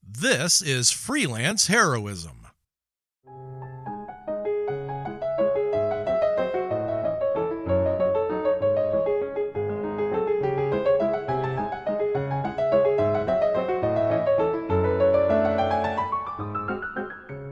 This is Freelance Heroism.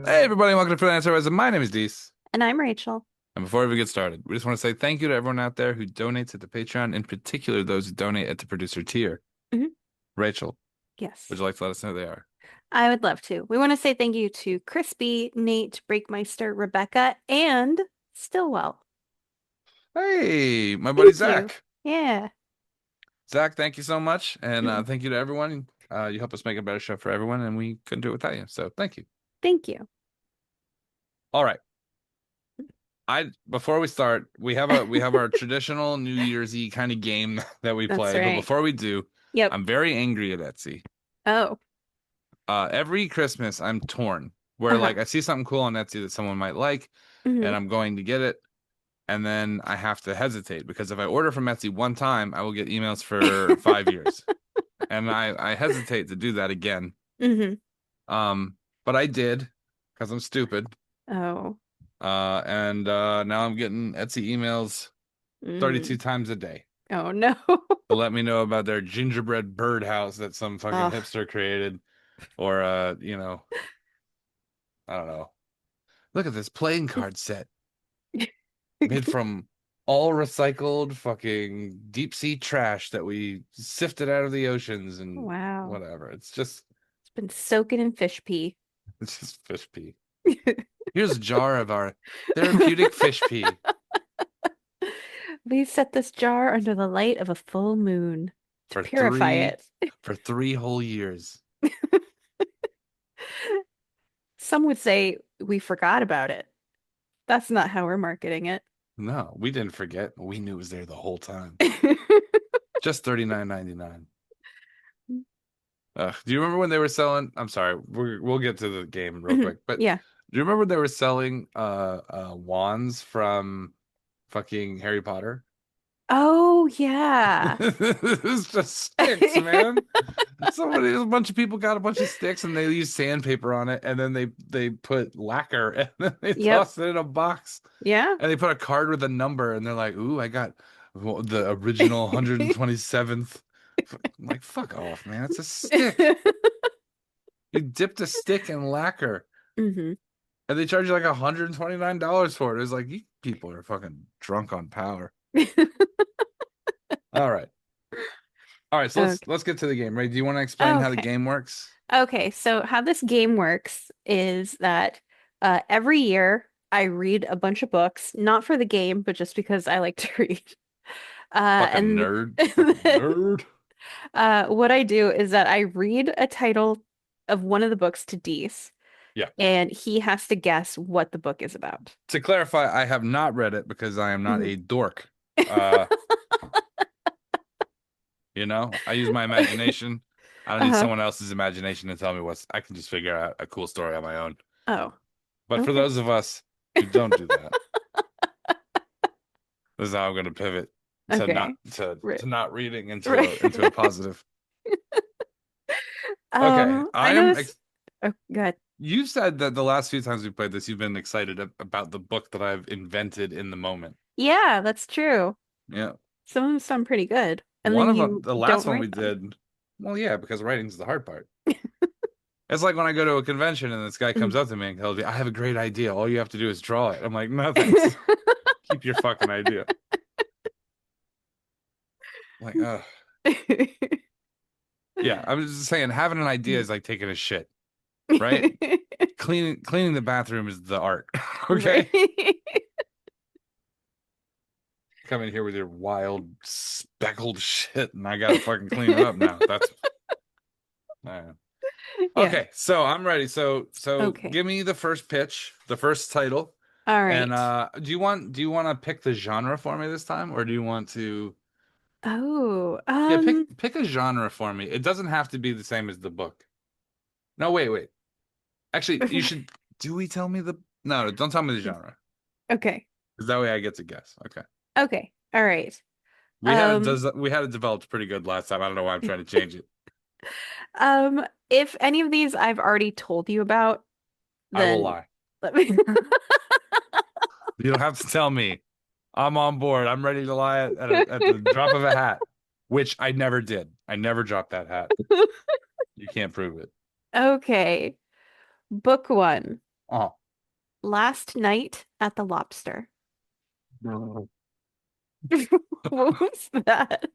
Hey everybody, welcome to Freelance Heroism. My name is Dees. And I'm Rachel. And before we get started, we just want to say thank you to everyone out there who donates at the Patreon, in particular those who donate at the producer tier. Mhm. Rachel, Yes, would you like to let us know who they are? I would love to. We want to say thank you to Crispy, Nate, Breakmeister, Rebecca, and Stillwell. Hey, my buddy Thank you. Zach. Yeah. Zach, thank you so much. And Mhm. thank you to everyone. You help us make a better show for everyone, and we couldn't do it without you. So thank you. Thank you. All right. Before we start, we have our traditional New Year's Eve kind of game that we That's play. But right. before we do, Yep. I'm very angry at Etsy. Oh. Every Christmas I'm torn where Uh-huh. like I see something cool on Etsy that someone might like hmm and I'm going to get it and then I have to hesitate because if I order from Etsy one time I will get emails for 5 years and I hesitate to do that again. hmm But I did because I'm stupid. Oh. And now I'm getting Etsy emails 32 Mm. times a day Oh no. to let me know about their gingerbread birdhouse that some fucking Oh. hipster created or I don't know. Look at this playing card set made from all recycled fucking deep sea trash that we sifted out of the oceans and Wow. whatever. It's been soaking in fish pee. It's just fish pee. Here's a jar of our therapeutic fish pee We set this jar under the light of a full moon to for purify three it. for 3 whole years. Some would say we forgot about it. That's not how we're marketing it. No, we didn't forget. We knew it was there the whole time. Just $39.99. Do you remember when they were selling? I'm sorry, we'll get to the game real quick, but Yeah. do you remember when they were selling wands from fucking Harry Potter? Oh, yeah. It's just sticks, man. A bunch of people got a bunch of sticks and they used sandpaper on it, and then they put lacquer and then they Yep. tossed it in a box Yeah. and they put a card with a number and they're like, "Ooh, I got the original 127th." I'm like, fuck off, man. It's a stick. You dipped a stick in lacquer hmm and they charge you like $129 for it. It's like, you people are fucking drunk on power. All right. All right, so let's Okay. let's get to the game. Right? Do you want to explain how the Okay. game works? Okay. So how this game works is that every year I read a bunch of books, not for the game, but just because I like to read. Fucking And nerd. Fucking nerd. what I do is that I read a title of one of the books to Dees, Yeah. and he has to guess what the book is about. To clarify, I have not read it because I am not Mhm. a dork. Uh, I use my imagination. I don't need Uh-huh. someone else's imagination to tell me I can just figure out a cool story on my own. Oh, But for okay. those of us who don't do that, this is how I'm going to pivot to not Okay. to Right. to not reading Right. into a positive. Okay, I noticed. Oh, good. you said that the last few times we played this, you've been excited about the book that I've invented in the moment. Yeah, that's true. Yeah. Some of them sound pretty good, and One then of them, you the last don't one we write them. did, well, yeah, because writing's the hard part. It's like when I go to a convention and this guy comes Mhm. up to me and tells me, I have a great idea. All you have to do is draw it. I'm like, no, thanks. Keep your fucking idea. Like, yeah, I was just saying, having an idea is like taking a shit, right? Cleaning the bathroom is the art. Right. Okay? Come in here with your wild speckled shit and I gotta fucking clean it up now. That's Yeah. okay, so I'm ready. So Okay. give me the first pitch, the first title. All And right. do you want to pick the genre for me this time, or do you want to Oh, yeah, pick a genre for me. It doesn't have to be the same as the book. No, wait. Actually, you should do we tell me the no, don't tell me the genre. Okay. Because that way I get to guess. Okay. Okay. All right. We had it Um, does we had it developed pretty good last time. I don't know why I'm trying to change it. If any of these I've already told you about, I will then lie. let me. You don't have to tell me. I'm on board. I'm ready to lie at the drop of a hat, which I never did. I never dropped that hat. You can't prove it. Okay. Book one. Oh. Last Night at the Lobster. What was that?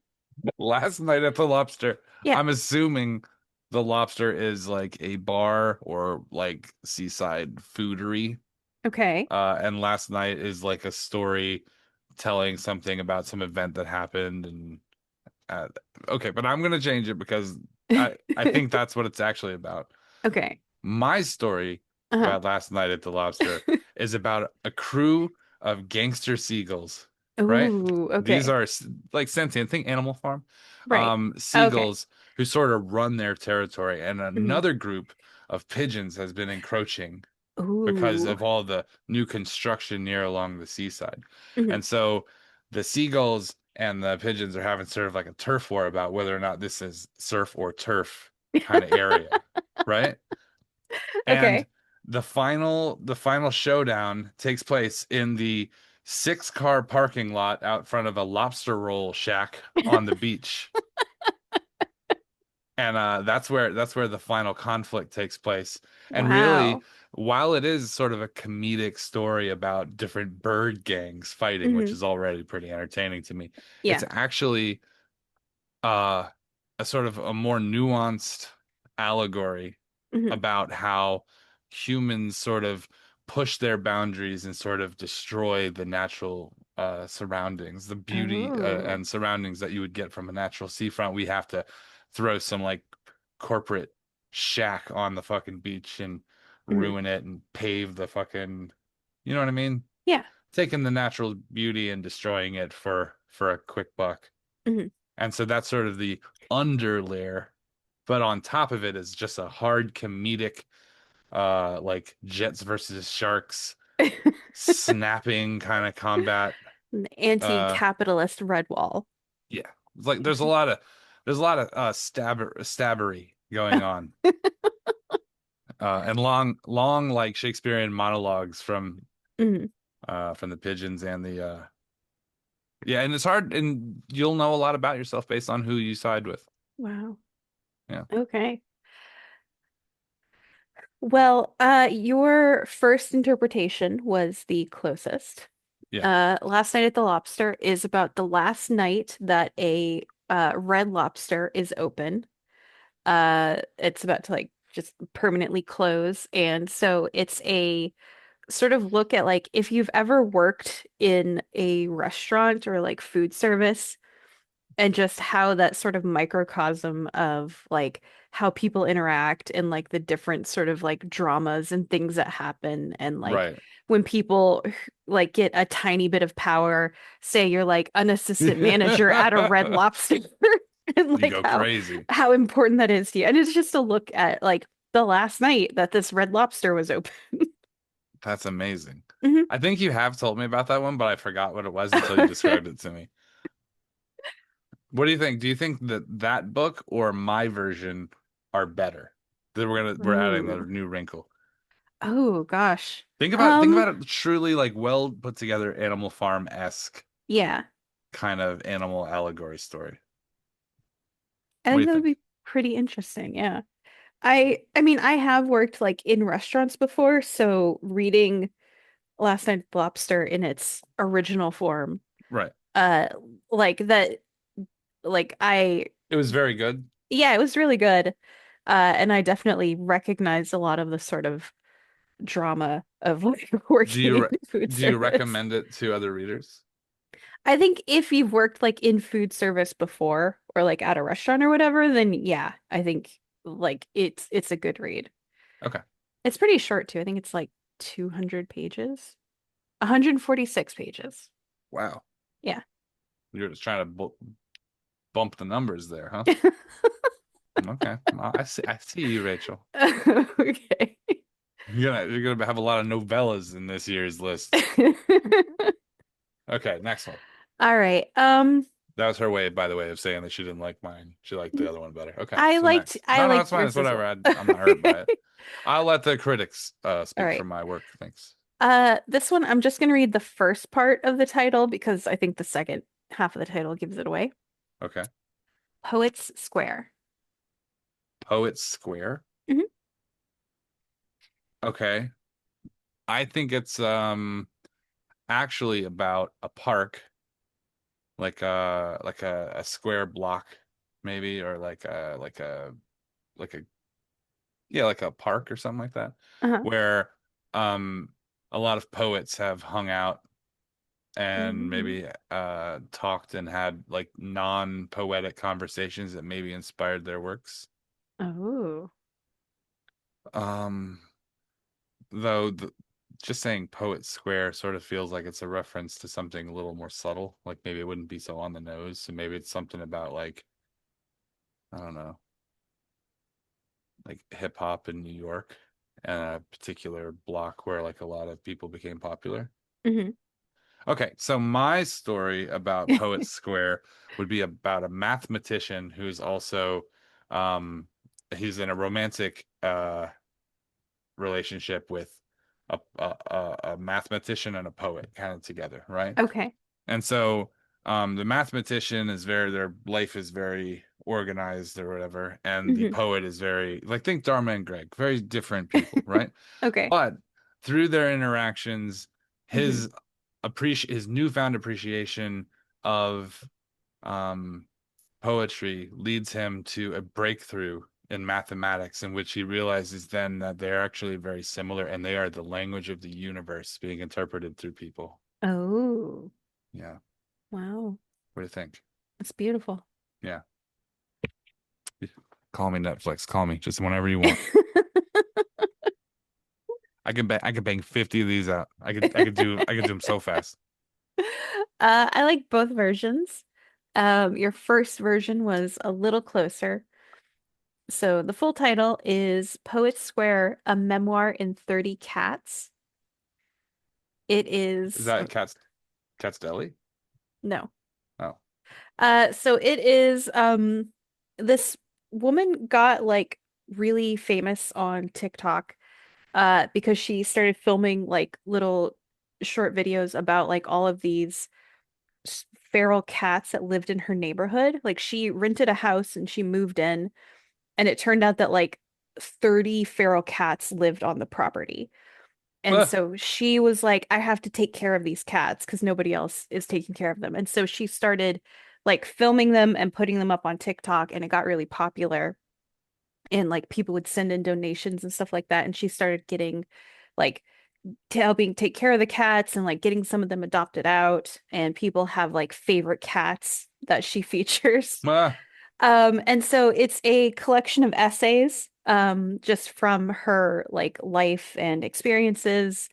Last night at the Lobster. Yeah. I'm assuming the Lobster is like a bar or like seaside foodery. Okay. And last night is like a story telling something about some event that happened. And uh, okay, but I'm gonna change it because I think that's what it's actually about. Okay. My story Uh-huh. about last night at the Lobster is about a crew of gangster seagulls, right? Ooh, These okay. are like sentient, think Animal Farm, Right. Okay. seagulls who sort of run their territory, and Mhm. another group of pigeons has been encroaching because Ooh. of all the new construction near along the seaside. Mhm. And so the seagulls and the pigeons are having sort of like a turf war about whether or not this is surf or turf kind of area, right? And Okay. the final showdown takes place in the 6-car parking lot out front of a lobster roll shack on the beach. And that's where the final conflict takes place. And really, Wow. while it is sort of a comedic story about different bird gangs fighting, which Hmm. is already pretty entertaining to me, it's Yeah. actually uh a sort of a more nuanced allegory Hmm. about how humans sort of push their boundaries and sort of destroy the natural surroundings, the beauty Oh. and surroundings that you would get from a natural seafront. We have to throw some like corporate shack on the fucking beach and Hmm. ruin it and pave the fucking, you know what I mean? Yeah. Taking the natural beauty and destroying it for a quick buck. Hmm. And so that's sort of the under layer. But on top of it is just a hard comedic, like Jets versus Sharks snapping kind of combat. An Uh, anti-capitalist red wall. yeah. It's like there's a lot of stabbery going on. And long like Shakespearean monologues Hmm. from the pigeons and the yeah, and it's hard and you'll know a lot about yourself based on who you side with. Wow. Yeah. Okay. Well, your first interpretation was the closest. Yeah. Last Night at the Lobster is about the last night that a Red Lobster is open. It's about to like just permanently close, and so it's a sort of look at like if you've ever worked in a restaurant or like food service and just how that sort of microcosm of like how people interact and like the different sort of like dramas and things that happen and like Right. when people like get a tiny bit of power, say you're like an assistant manager at a Red Lobster and You like go crazy. how important that is to you. And it's just a look at like the last night that this Red Lobster was open. That's amazing. Mhm. I think you have told me about that one, but I forgot what it was until you described it to me. What do you think? Do you think that that book or my version are better? That we're adding a Ooh. new wrinkle. Oh gosh. Think Um, about it truly like well put together Animal Farm-esque yeah. kind of animal allegory story. I What do think you that would think? be pretty interesting. Yeah. I mean, I have worked like in restaurants before, so reading Last Night's Lobster in its original form, Right. uh like that like I It was very good. yeah, it was really good. And I definitely recognized a lot of the sort of drama of like Do working you in re food do you service. recommend it to other readers? I think if you've worked like in food service before or like at a restaurant or whatever, then yeah, I think like it's a good read. Okay. It's pretty short too. I think it's like 200 pages. 146 pages. Wow. Yeah. You're just trying to bu bump the numbers there, huh? Okay. Well, I see you, Rachel. Okay. You're gonna have a lot of novellas in this year's list. Okay, next one. All right. That was her way, by the way, of saying that she didn't like mine. She liked the other one better. Okay, I so liked next. I No, liked it's fine. It's yours as whatever. well. I'm not hurt by it. I'll let the critics All speak for right. my work. Thanks. This one I'm just gonna read the first part of the title because I think the second half of the title gives it away. Okay. Poets Square. Poets Square. Mhm. Okay. I think it's actually about a park, like a square block, maybe, or like a yeah, like a park or something like that, Uh-huh. where um a lot of poets have hung out and Ooh. maybe talked and had like non-poetic conversations that maybe inspired their works. Oh. Um though just saying Poet Square sort of feels like it's a reference to something a little more subtle, like maybe it wouldn't be so on the nose. So maybe it's something about like, I don't know, like hip hop in New York and a particular block where like a lot of people became popular. Hmm. Okay, so my story about Poet Square would be about a mathematician who's also um he's in a romantic relationship with a mathematician and a poet kind of together, right? Okay. And so the mathematician is very, their life is very organized or whatever, and the Hmm. poet is very, like, think Dharma and Greg, very different people, right? Okay. But through their interactions, Hmm. his his newfound appreciation of um poetry leads him to a breakthrough in mathematics, in which he realizes then that they're actually very similar and they are the language of the universe being interpreted through people. Oh. Yeah. Wow. What do you think? That's beautiful. Yeah. Call me Netflix. Call me just whenever you want. I could bang 50 of these out. I could do them so fast. I like both versions. Your first version was a little closer. So the full title is Poet Square, a memoir in 30 cats. It Is is that Cat's Deli? no. Oh. So it is this woman got like really famous on TikTok because she started filming like little short videos about like all of these feral cats that lived in her neighborhood. Like she rented a house and she moved in, and it turned out that like 30 feral cats lived on the property. And Ah, so she was like, I have to take care of these cats because nobody else is taking care of them. And so she started like filming them and putting them up on TikTok, and it got really popular. And like people would send in donations and stuff like that. And she started getting like helping take care of the cats and like getting some of them adopted out. And people have like favorite cats that she features. ah. And so it's a collection of essays, just from her like life and experiences.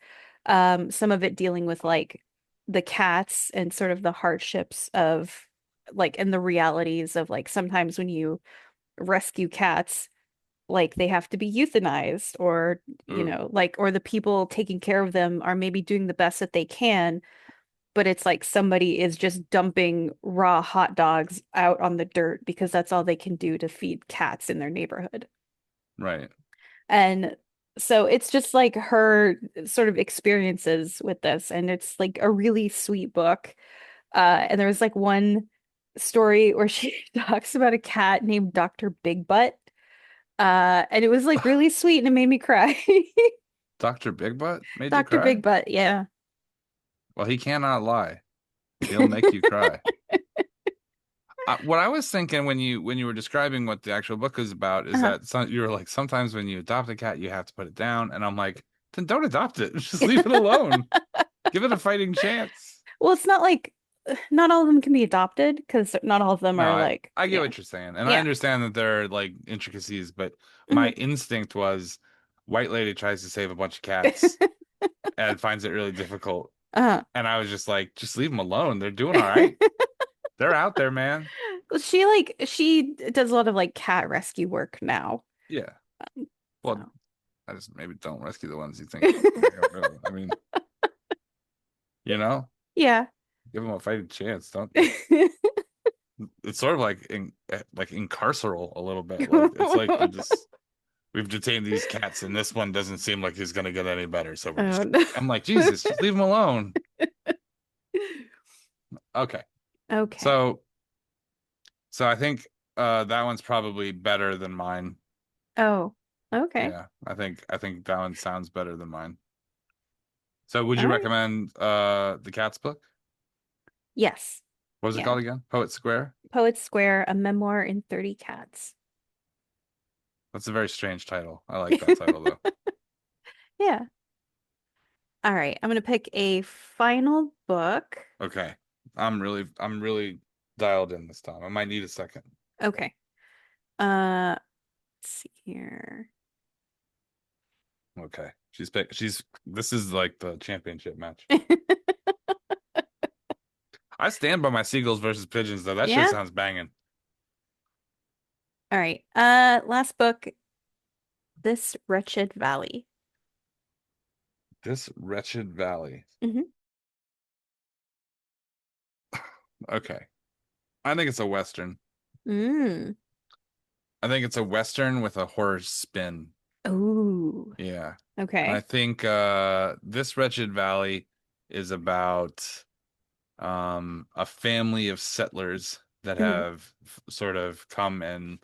Some of it dealing with like the cats and sort of the hardships of like and the realities of like sometimes when you rescue cats, like they have to be euthanized or Ooh. like or the people taking care of them are maybe doing the best that they can, but it's like somebody is just dumping raw hot dogs out on the dirt because that's all they can do to feed cats in their neighborhood. Right. And so it's just like her sort of experiences with this, and it's like a really sweet book. And there was like one story where she talks about a cat named Dr. Big Butt. And it was like really sweet and it made me cry. Dr. Big Butt made you Dr. cry? Big Butt, yeah. Well, he cannot lie. He'll make you cry. What I was thinking when you were describing what the actual book is about is Uh-huh. that you were like, sometimes when you adopt a cat, you have to put it down, and I'm like, then don't adopt it. Just leave it alone. Give it a fighting chance. Well, it's not like not all of them can be adopted because not all of them No, are I like, I get yeah, what you're saying, and I yeah. understand that there are like intricacies, but my Mhm. instinct was, white lady tries to save a bunch of cats and finds it really difficult, Uh-huh. and I was just like, just leave them alone. They're doing all right. They're out there, man. Well, she does a lot of like cat rescue work now. Yeah. Well, So I just maybe don't rescue the ones you think are gonna go. I mean, you know, yeah. give them a fighting chance. Don't. it's sort of like incarceral a little bit. Like it's like we've detained these cats, and this one doesn't seem like he's gonna get any better. So we're just. No. I'm like, Jesus, just leave him alone. Okay. Okay. So I think that one's probably better than mine. Oh, okay. Yeah, I think that one sounds better than mine. So would you All right. recommend the Cats book? Yes. What was it Yeah. called again? Poet Square? Poet Square, a memoir in 30 cats. That's a very strange title. I like that title though. Yeah. All right. I'm gonna pick a final book. Okay. I'm really dialed in this time. I might need a second. Okay. Let's see here. Okay. This is like the championship match. I stand by my Seagulls versus Pigeons though. That Yeah? shit sounds banging. All right. Last book, This Wretched Valley. This Wretched Valley. Mhm. Okay. I think it's a Western. Mm. I think it's a Western with a horror spin. Ooh. Yeah. Okay. And I think This Wretched Valley is about a family of settlers that Mhm. have sort of come and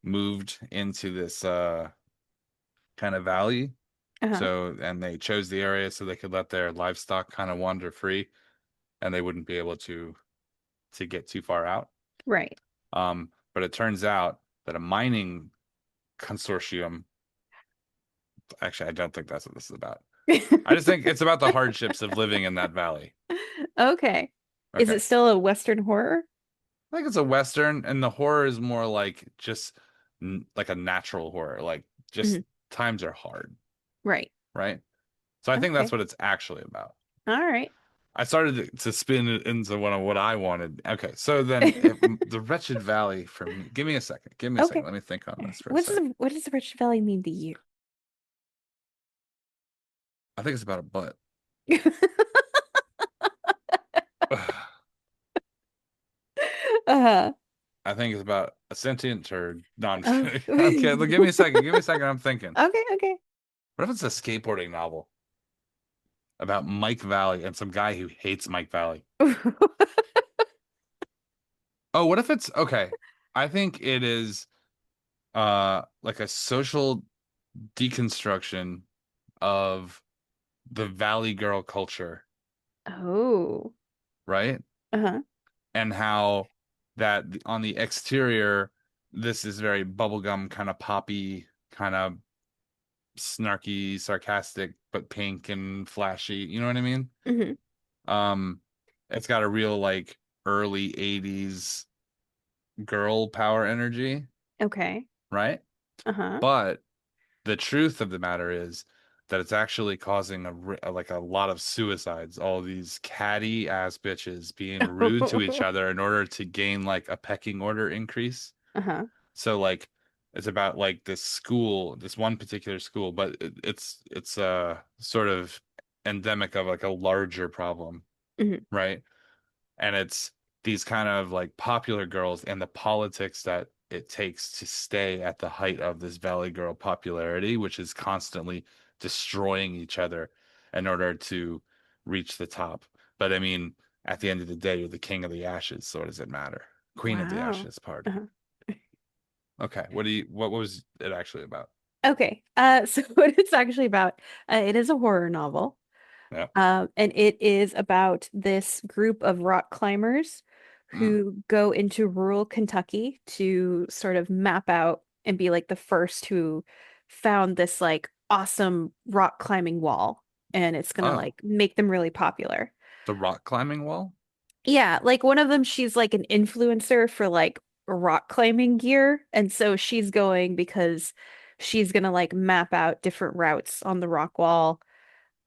moved into this kind of valley. Uh-huh. So, and they chose the area so they could let their livestock kind of wander free, and they wouldn't be able to get too far out. Right. But it turns out that a mining consortium, actually, I don't think that's what this is about. I just think it's about the hardships of living in that valley. Okay. Is Okay. it still a Western horror? I think it's a Western, and the horror is more like just like a natural horror. Like just times are hard, Right. right? So I think that's Okay. what it's actually about. All right. I started to spin it into what I wanted. Okay, so then the Wretched Valley for me. Give me a second. Give me a Okay. second. Let me think on this for a second. What does the Wretched Valley mean to you? I think it's about a butt. Uh-huh. I think it's about a sentient turd. No, I'm Oh. kidding. I'm kidding. Look, give me a second. Give me a second. I'm thinking. Okay, okay. What if it's a skateboarding novel about Mike Valley and some guy who hates Mike Valley? Oh, what if it's okay? I think it is like a social deconstruction of the Valley Girl culture, Oh. right? Uh-huh. And how that on the exterior, this is very bubblegum kind of poppy, kind of snarky, sarcastic, but pink and flashy. You know what I mean? Mm-hmm. It's got a real like early 80s girl power energy, Okay. right? Uh-huh. But the truth of the matter is that it's actually causing like a lot of suicides. All these catty ass bitches being rude to each other in order to gain like a pecking order increase. Uh-huh. So like it's about like this school, this one particular school, but it's sort of endemic of like a larger problem, Mm-hmm. right? And it's these kind of like popular girls and the politics that it takes to stay at the height of this Valley Girl popularity, which is constantly destroying each other in order to reach the top. But I mean, at the end of the day, you're the king of the ashes, so what does it matter? Queen of the Wow. ashes, pardon. Uh-huh. Okay, what was it actually about? Okay. So what it's actually about, it is a horror novel. Yeah. And it is about this group of rock climbers Mm. who go into rural Kentucky to sort of map out and be like the first who found this like awesome rock climbing wall. And it's gonna Oh, like make them really popular. the rock climbing wall? Yeah, like one of them, she's like an influencer for like rock climbing gear. And so she's going because she's gonna like map out different routes on the rock wall.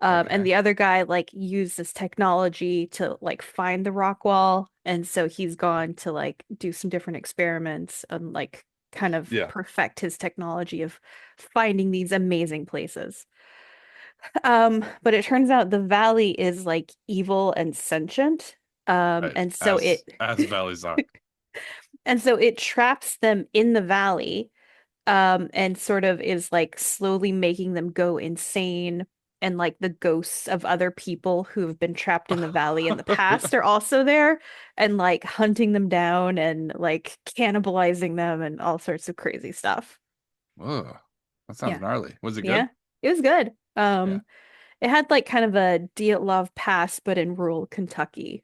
And Okay. the other guy like used this technology to like find the rock wall. And so he's gone to like do some different experiments and like kind of Yeah. perfect his technology of finding these amazing places. But it turns out the valley is like evil and sentient. Right. And so it As valleys are. And so it traps them in the valley, and sort of is like slowly making them go insane. And like the ghosts of other people who have been trapped in the valley in the past are also there and like hunting them down and like cannibalizing them and all sorts of crazy stuff. Ugh, that sounds Yeah. gnarly. Was it good? Yeah. It was good. Yeah. It had like kind of a Dyatlov Pass, but in rural Kentucky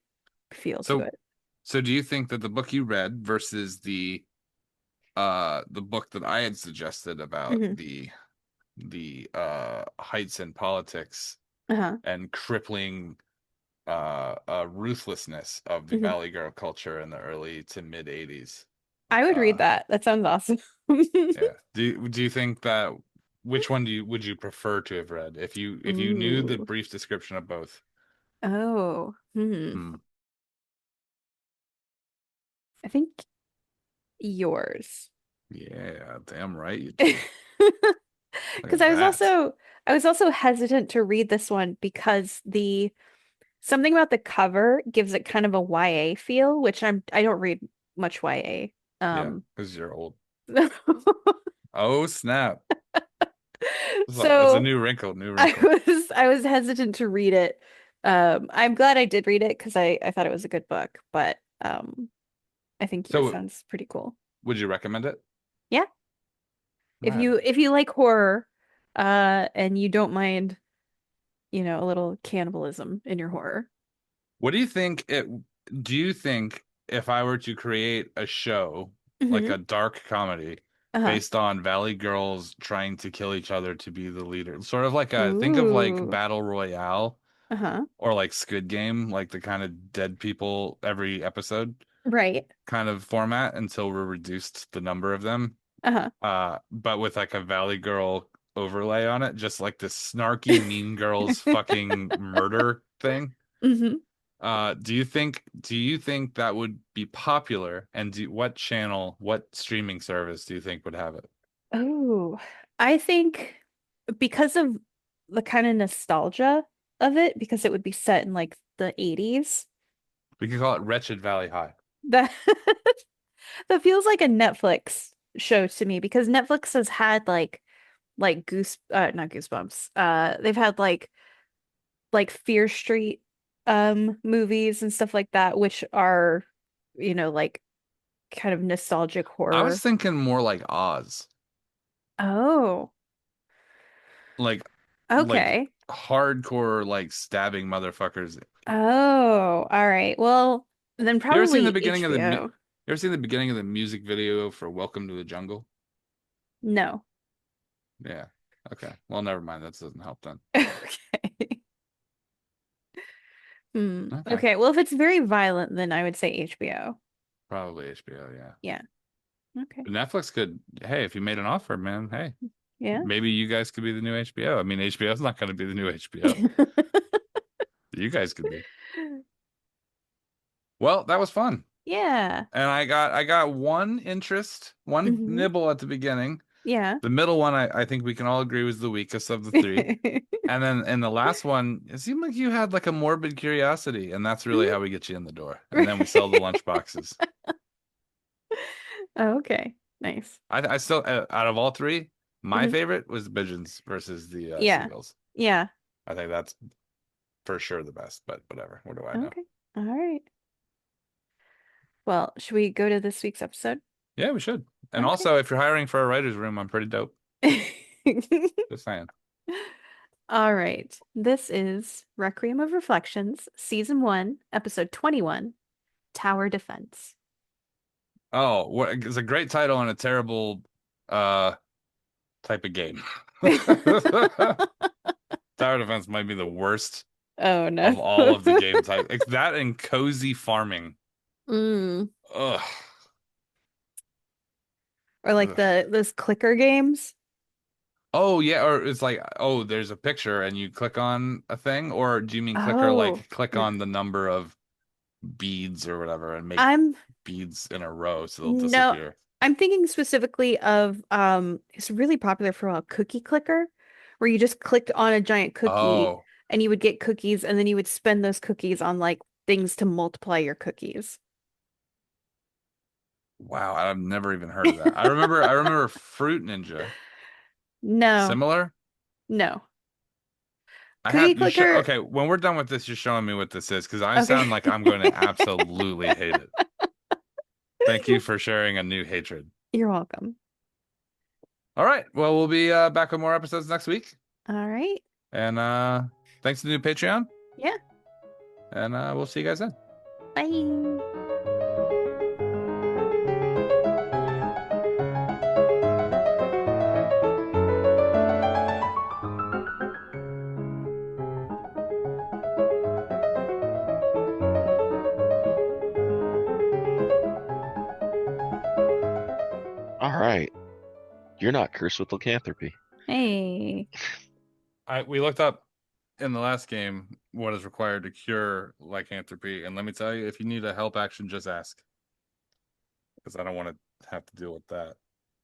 feel to So, it. so do you think that the book you read versus the book that I had suggested about Hmm. the heights in politics Uh-huh. and crippling ruthlessness of the Hmm. Valley Girl culture in the early to mid 80s? I would read Uh, that. That sounds awesome. yeah. Do you think that which one would you prefer to have read if you knew the Ooh. brief description of both? Oh. Hmm. I think yours. Yeah, damn right you do. Look Because at that. I was also hesitant to read this one because the something about the cover gives it kind of a YA feel, which I don't read much YA. Yeah, Um because you're old. Oh, snap. It's a so new wrinkle, new wrinkle. I was hesitant to read it. I'm glad I did read it because I thought it was a good book, but I think yours So, sounds pretty cool. would you recommend it? Yeah. Right. If you like horror, and you don't mind, a little cannibalism in your horror. What do you think do you think if I were to create a show, like Hmm. a dark comedy Uh-huh. based on Valley girls trying to kill each other to be the leader, sort of like think of like Ooh. Battle Royale Uh-huh. or like Squid Game, like the kind of dead people every episode Right. kind of format until we're reduced the number of them. Uh-huh. But with like a Valley Girl overlay on it, just like this snarky Mean Girls fucking murder thing. Hmm. Do you think that would be popular? And what channel, what streaming service do you think would have it? Oh, I think because of the kind of nostalgia of it, because it would be set in like the 80s, We could call it Wretched Valley High. that that feels like a Netflix show to me because Netflix has had like not Goosebumps. They've had like Fear Street movies and stuff like that, which are, like kind of nostalgic I was horror. thinking more like Oz, Oh, like okay. hardcore, like stabbing motherfuckers. Oh, all right. Well, then You ever seen the probably beginning of you HBO. ever seen the beginning of the music video for Welcome to the Jungle? No. Yeah. Okay. Well, never mind. That doesn't help then. Okay. Okay. Okay. Well, if it's very violent, then I would say HBO. Probably HBO, yeah. Yeah. Okay. But Netflix could, hey, if you made an offer, man, hey, Yeah. maybe you guys could be the new HBO. I mean, HBO's not going to be the new HBO. You guys could be. Well, that was fun. Yeah. And I got one Hmm. nibble at the beginning. Yeah. The middle one I think we can all agree was the weakest of the three. And then in the last one, it seemed like you had like a morbid curiosity, and that's really how we get you in the door. And then we sell the lunch boxes. Oh, okay. Nice. I still out of all three, my Hmm. favorite was the pigeons versus the Yeah. seagulls. Yeah. I think that's for sure the best, but whatever. What do I know? Okay. All right. Well, should we go to this week's episode? Yeah, we should. And Okay. also, if you're hiring for a writer's room, I'm pretty dope. Just saying. All right. This is Requiem of Reflections, Season 1, Episode 21, Tower Defense. Oh, it's a great title and a terrible uh type of game. Tower defense might be the worst Oh no. of all of the game type. It's that and cozy farming. Mm. Ugh. Or like Ugh. those clicker games. Oh yeah, or it's like, oh, there's a picture and you click on a thing, or do you mean clicker Oh, like click no. on the number of beads or whatever and make I'm beads in a row so they'll no, disappear? I'm thinking specifically of it's really popular for a while, Cookie Clicker, where you just clicked on a giant cookie Oh, and you would get cookies and then you would spend those cookies on like things to multiply your cookies. Wow, I've never even heard of that. I remember Fruit Ninja. No, Similar? no. I Cookie have you show Clicker. okay, when we're done with this, you're showing me what this is because I Okay. sound like I'm going to absolutely hate it. Thank you for sharing a new hatred. You're welcome. All right. Well, we'll be back with more episodes next week. All right. And thanks to the new Patreon. Yeah. And we'll see you guys then. Bye. All right. You're not cursed with lycanthropy. Hey. We looked up in the last game what is required to cure lycanthropy, and let me tell you, if you need a help action, just ask. Because I don't want to have to deal with that.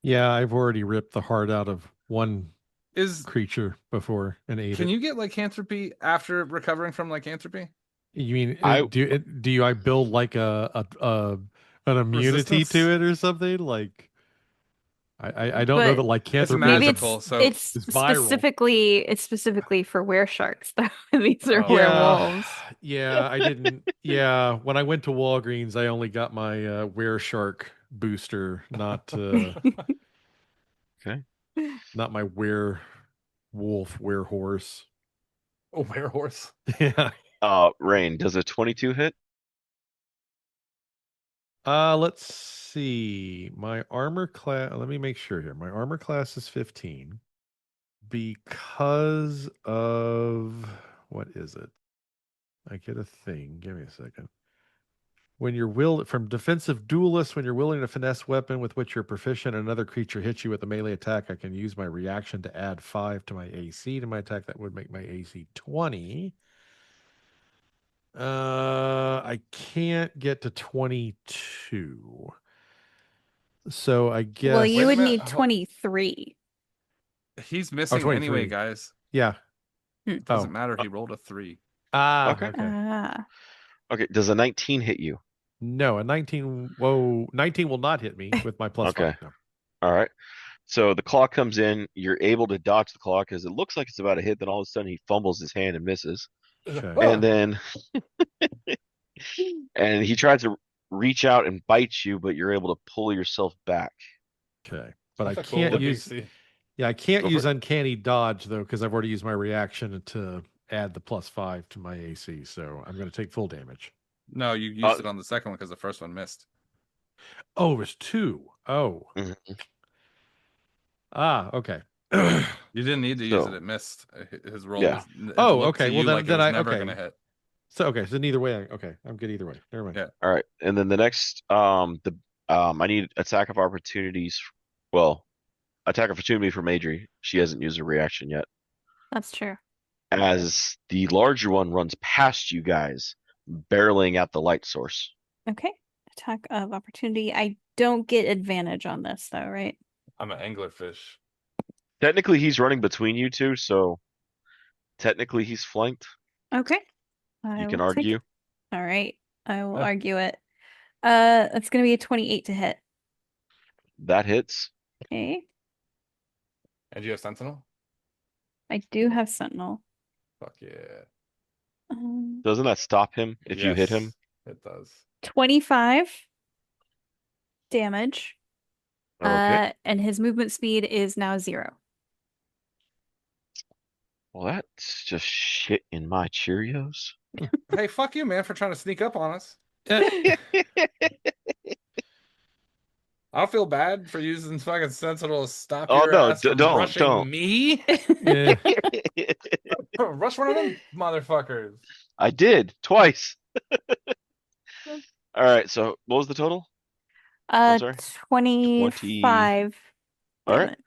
Yeah, I've already ripped the heart out of one Is creature before and ate Can it. you get lycanthropy after recovering from lycanthropy? You mean I- do I build like an immunity Resistance? to it or something? Like I don't know But that lycanthropy Maybe Maybe is magical, it's so it's it's viral. specifically for weresharks though. These are Oh. werewolves. Yeah, I didn't. Yeah, when I went to Walgreens, I only got my wereshark booster, not Okay. not my werewolf, werehorse. a werehorse. Yeah. Rain, does a 22 hit? Let's see. My armor class, let me make sure here. My armor class is 15 because of what is it? I get a thing. Give me a second. When you're from defensive duelist, when you're willing to finesse weapon with which you're proficient, and another creature hits you with a melee attack, I can use my reaction to add 5 to my AC to my attack. That would make my AC 20. I can't get to 22. So I guess. Well, Wait you a would minute, need 23. He's missing 23. anyway, guys. Yeah. It doesn't matter. He rolled a 3. Ah, Okay. okay. Ah. Okay. Does a 19 hit you? No, a 19. Whoa, 19 will not hit me with my plus Okay. 5. No. All right. So the claw comes in. You're able to dodge the claw because it looks like it's about to hit. Then all of a sudden he fumbles his hand and misses. Okay. And then and he tries to reach out and bite you, but you're able to pull yourself back. Okay. But I That's a cool can't use. AC. Yeah, I can't Go for use it. uncanny dodge though because I've already used my reaction to add the plus 5 to my AC. So I'm going to take full damage. No, you used it on the second one because the first one missed. Oh, it was 2. Oh. Mhm. Ah, okay. You didn't need to use So- it. It missed. His roll Yeah. was. It Oh, looked okay. To Well, you then- like then it was I- never okay. going to hit. So neither way, I'm good either way. Never mind. Yeah. All right. And then the next, I need attack of opportunities. Well, attack opportunity for Madry. She hasn't used a reaction yet. That's true. As the larger one runs past you guys, barreling at the light source. Okay. Attack of opportunity. I don't get advantage on this though, right? I'm an anglerfish. Technically, he's running between you two, so technically he's flanked. Okay. I You can will take argue. it. All right. I will Yeah. argue it. It's gonna be a 28 to hit. That hits. Okay. And you have Sentinel? I do have Sentinel. Fuck yeah. Doesn't that stop him if you hit him? Yes, it does. 25 damage. Okay. And his movement speed is now 0. Well, that's just shit in my Cheerios. Hey, fuck you, man, for trying to sneak up on us. I feel bad for using fucking Sentinel to stop Oh, your no, ass from don't. rushing me. Yeah. Rush one of them motherfuckers. I did twice. All right. So what was the total? I'm sorry? 25 All right.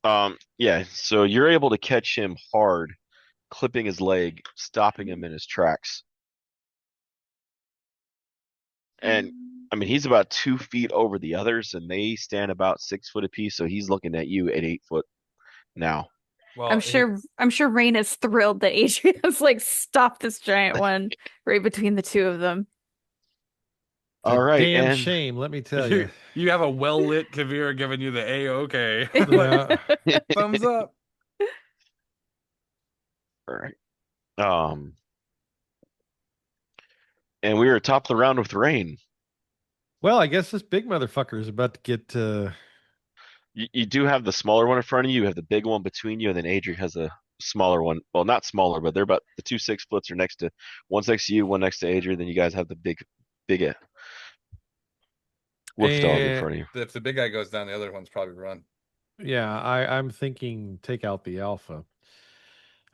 damage. Yeah. So you're able to catch him hard, clipping his leg, stopping him in his tracks. And I mean, he's about 2 feet over the others, and they stand about 6 foot apiece. So he's looking at you at 8 foot now. Well, I'm sure Rain is thrilled that Adrian has like stopped this giant one right between the two of them. All right, Damn and shame, let me tell you. You have a well-lit Kavir giving you the A-okay. Yeah. Thumbs up. all right. Um, and we were top of the round with rain. Well, I guess this big motherfucker is about to get. You do have the smaller one in front of you. You have the big one between you, and then Adrian has a smaller one. Well, not smaller, but they're about the 2 6 splits are next to one's next to you, one next to Adrian. Then you guys have the big wolf dog in And front of you. If the big guy goes down, the other one's probably run. yeah, I'm thinking take out the alpha.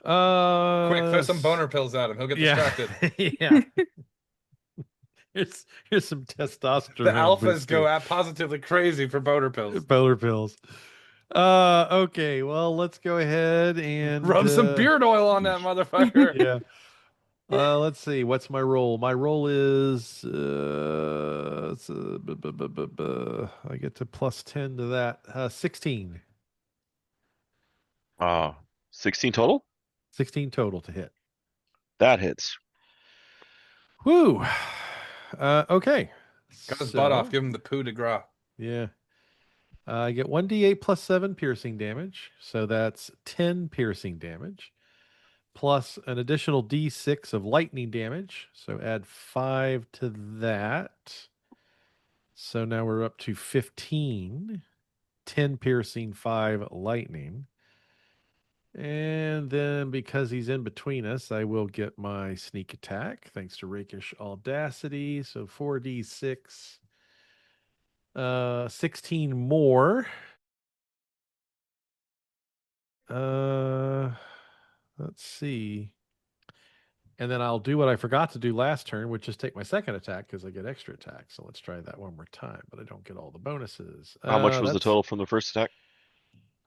Quick, throw some boner pills at him. He'll get distracted. Yeah. Here's some testosterone. The alphas booster. go positively crazy for boner pills. Boner pills. Okay, well, let's go ahead and Rub some beard oil on that motherfucker. Yeah. Let's see. What's my roll? My roll is I get to +10 to that. 16. 16 total. 16 total to hit. That hits. Woo. Okay. Got his butt off. Give him the coup de grace. Yeah. I get 1d8 +7 piercing damage. So that's 10 piercing damage. Plus an additional d6 of lightning damage. So add 5 to that. So now we're up to 15. 10 piercing, 5 lightning. And then because he's in between us, I will get my sneak attack thanks to rakish audacity. So 4d6. 16 more. Let's see. And then I'll do what I forgot to do last turn, which is take my second attack because I get extra attack. So let's try that one more time, but I don't get all the bonuses. How much was the total from the first attack?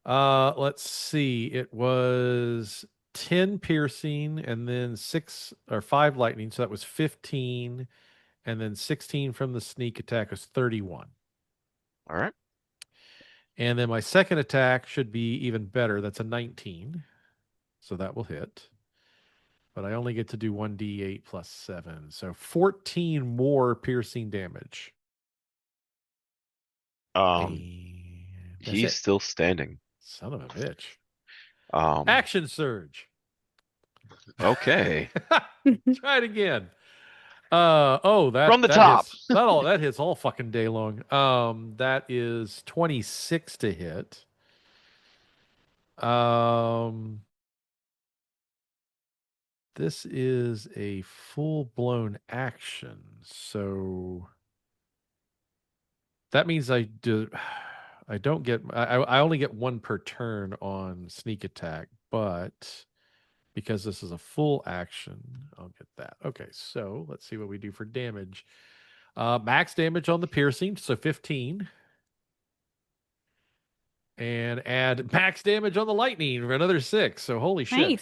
Let's see. It was 10 piercing and then 6 or 5 lightning. So that was 15. And then 16 from the sneak attack was 31. All right. And then my second attack should be even better. That's a 19. So that will hit. But I only get to do 1d8 +7. So 14 more piercing damage. He's still standing. Son of a bitch. Action surge. Okay. Try it again. That from the top. That hits all fucking day long. That is 26 to hit. This is a full-blown action, so that means I don't get. I only get 1 per turn on sneak attack, but because this is a full action, I'll get that. Okay, so let's see what we do for damage. Max damage on the piercing, so 15. And add max damage on the lightning for another 6. So holy shit.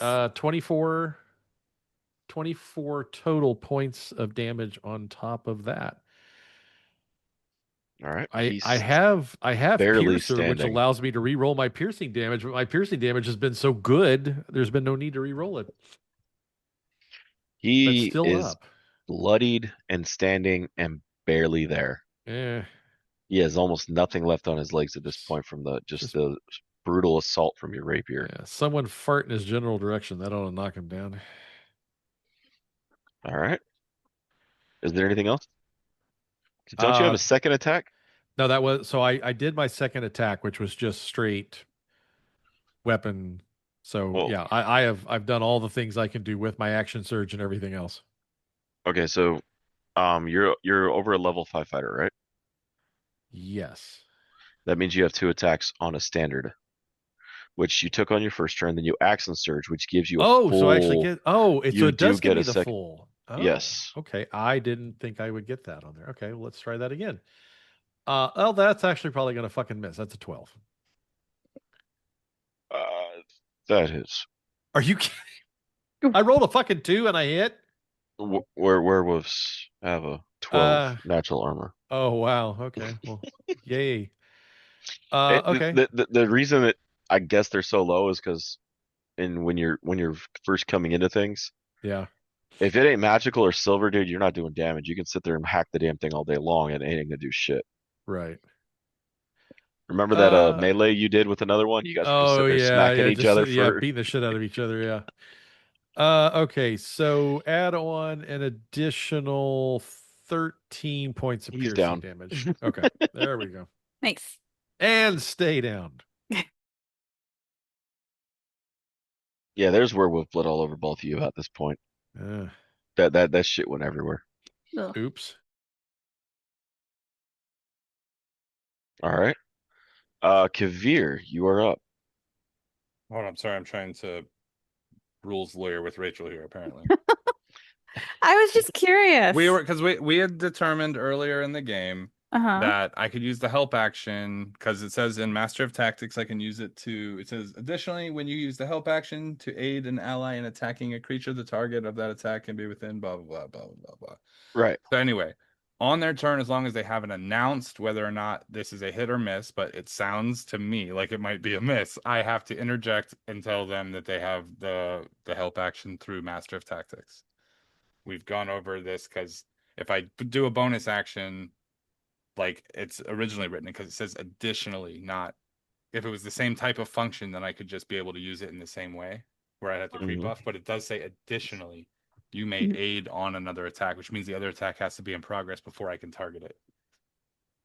24 total points of damage on top of that. All right. I have barely Piercer, which standing. allows me to re-roll my piercing damage, but my piercing damage has been so good, there's been no need to re-roll it. He still is up. bloodied and standing and barely there. Yeah. He has almost nothing left on his legs at this point from the brutal assault from your rapier. Yeah, someone fart in his general direction. That ought to knock him down. All right. Is there anything else? Don't you have a second attack? No, that was so I did my second attack, which was just straight weapon. So yeah, I've done all the things I can do with my action surge and everything else. Okay, so you're over a level 5 fighter, right? Yes. That means you have 2 attacks on a standard, which you took on your first turn. Then you action surge, which gives you a full. So I actually get. So it does give me the full. Oh, yes. Okay, I didn't think I would get that on there. Okay, well, let's try that again. That's actually probably going to fucking miss. That's a 12. That is. Are you kidding? I rolled a fucking 2 and I hit. Werewolves have a 12 natural armor. Oh wow. Okay. Well, yay. Okay. The reason that I guess they're so low is because when you're first coming into things, yeah, If it ain't magical or silver, dude, you're not doing damage. You can sit there and hack the damn thing all day long and it ain't gonna do shit. Right. Remember that melee you did with another one? You guys were just Oh sitting there yeah, smacking yeah, each just other yeah, for beating the shit out of each other, yeah. Okay, so add on an additional 13 points of he's piercing down. damage. Okay, there we go. Nice. And stay down. Yeah, there's werewolf blood all over both of you at this point. Uh, That shit went everywhere. Ugh. oops. All right. Kavir, you are up. Hold on, I'm sorry. I'm trying to rules lawyer with Rachel here, apparently. I was just curious. We had determined earlier in the game Uh-huh. that I could use the help action because it says in Master of Tactics I can use it to. It says additionally, when you use the help action to aid an ally in attacking a creature, the target of that attack can be within blah blah blah blah blah blah. Right. So anyway, on their turn, as long as they haven't announced whether or not this is a hit or miss, but it sounds to me like it might be a miss, I have to interject and tell them that they have the help action through Master of Tactics. We've gone over this because if I do a bonus action, like it's originally written, because it says additionally, not if it was the same type of function, then I could just be able to use it in the same way where I'd have to pre-buff, but it does say additionally, you may aid on another attack, which means the other attack has to be in progress before I can target it.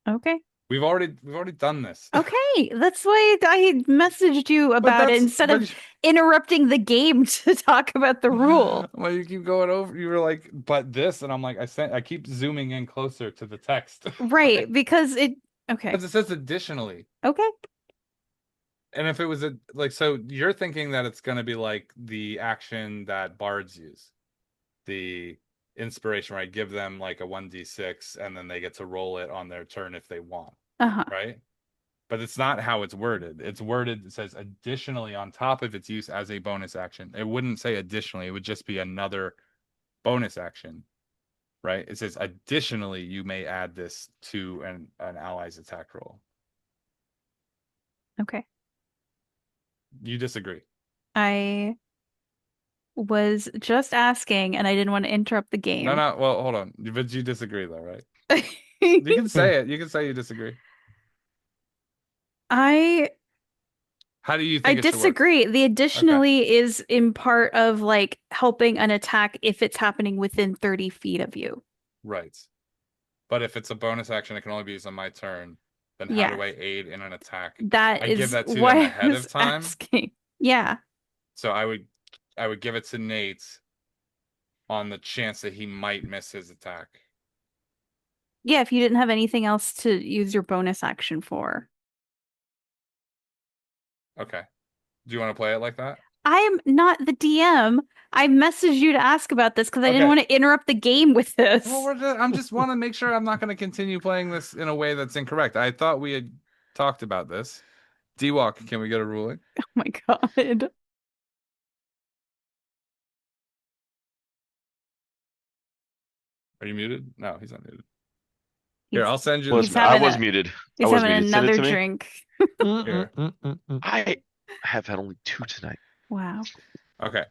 Okay. We've already done this. Okay. That's why I messaged you about it instead of interrupting the game to talk about the rule. Well, you keep going over. You were like, but this, and I'm like, I keep zooming in closer to the text. Right, because it okay. Because it says additionally. Okay. And if it was so you're thinking that it's going to be like the action that bards use, the inspiration, where I give them like a 1d6 and then they get to roll it on their turn if they want, right? But it's not how it's worded. It's worded, it says additionally on top of its use as a bonus action. It wouldn't say additionally, it would just be another bonus action, right? It says additionally, you may add this to an ally's attack roll. Okay. You disagree? I was just asking and I didn't want to interrupt the game. No, well, hold on. But you disagree though, right? You can say it. You can say you disagree. How do you think I it should work? disagree. The additionally is in part of like helping an attack if it's happening within 30 feet of you. Right. But if it's a bonus action, it can only be used on my turn. Then how do I aid in an attack? That I is give that to what them I ahead was of time. asking. Yeah. So I would give it to Nate on the chance that he might miss his attack. Yeah, if you didn't have anything else to use your bonus action for. Okay. Do you want to play it like that? I am not the DM. I messaged you to ask about this because I didn't want to interrupt the game with this. Well, I'm just want to make sure I'm not going to continue playing this in a way that's incorrect. I thought we had talked about this. D-Walk, can we get a ruling? Oh my god. Are you muted? No, he's not muted. Here, I'll send you. I was muted. He's having muted. another drink. Here. I have had only 2 tonight. Wow. Okay.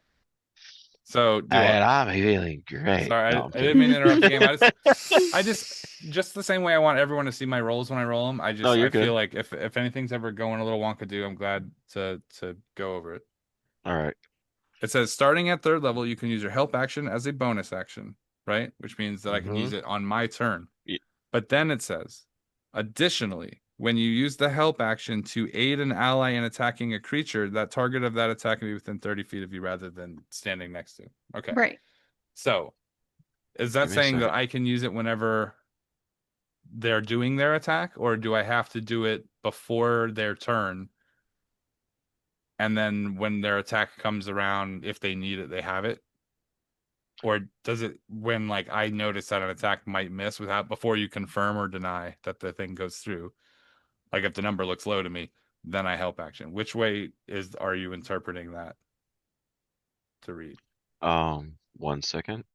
So, and I'm feeling great. Sorry, No, I didn't mean to interrupt the game. I just the same way I want everyone to see my rolls when I roll them. I feel like if anything's ever going a little wonkadoo, I'm glad to go over it. All right. It says starting at 3rd level, you can use your help action as a bonus action, right? Which means that I can use it on my turn. Yeah. But then it says, additionally, when you use the help action to aid an ally in attacking a creature, that target of that attack can be within 30 feet of you rather than standing next to. Okay. Right. So, is that saying that I can use it whenever they're doing their attack, or do I have to do it before their turn? And then when their attack comes around, if they need it, they have it? Or does it, when like I notice that an attack might miss before you confirm or deny that the thing goes through? Like if the number looks low to me, then I help action. Which way are you interpreting that to read? 1 second.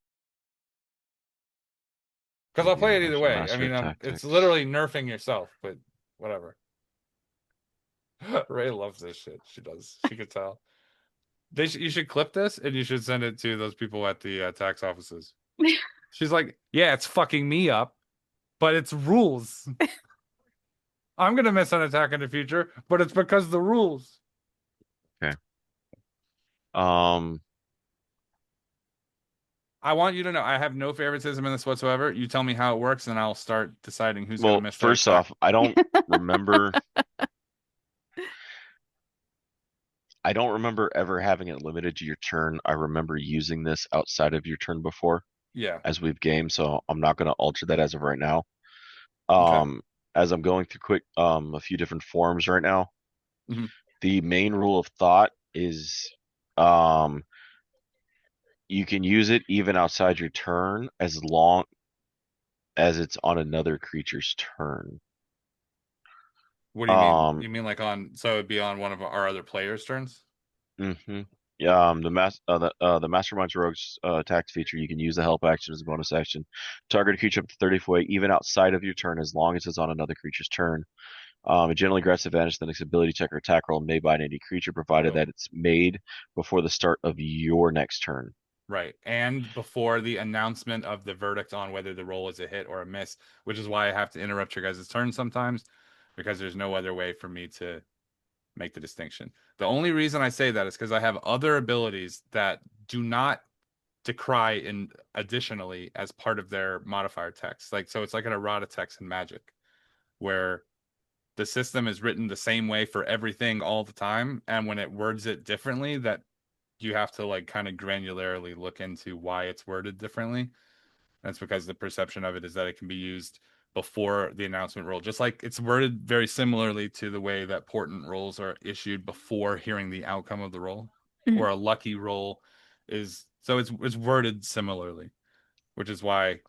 Because I'll play it either way. I mean, it's literally nerfing yourself, but whatever. Ray loves this shit. She does. She could tell. You should clip this and you should send it to those people at the tax offices. She's like, yeah, it's fucking me up, but it's rules. I'm gonna miss an attack in the future, but it's because of the rules. Okay. Um, I want you to know I have no favoritism in this whatsoever. You tell me how it works, and I'll start deciding who's gonna well, miss that first attack. off, remember I don't remember ever having it limited to your turn. I remember using this outside of your turn before Yeah. as we've gamed, so I'm not going to alter that as of right now. Okay. As I'm going through a few different forms right now, Mhm. the main rule of thought is um, you can use it even outside your turn as long as it's on another creature's turn. What do you mean? You mean like so it'd be on one of our other players' turns? Mm-hmm. The Mastermind's Rogue's attack feature, you can use the help action as a bonus action. Target a creature up to 30 feet away, even outside of your turn, as long as it's on another creature's turn. It generally grants advantage to the next ability check or attack roll made by any creature, provided Boom. that it's made before the start of your next turn. Right. And before the announcement of the verdict on whether the roll is a hit or a miss, which is why I have to interrupt your guys' turn sometimes, because there's no other way for me to make the distinction. The only reason I say that is because I have other abilities that do not decry in additionally as part of their modifier text. So it's like an errata text in Magic, where the system is written the same way for everything all the time, and when it words it differently, that you have to like kind of granularly look into why it's worded differently. That's because the perception of it is that it can be used before the announcement roll, just like it's worded very similarly to the way that portent rolls are issued before hearing the outcome of the roll, or a lucky roll is. So it's worded similarly, which is why.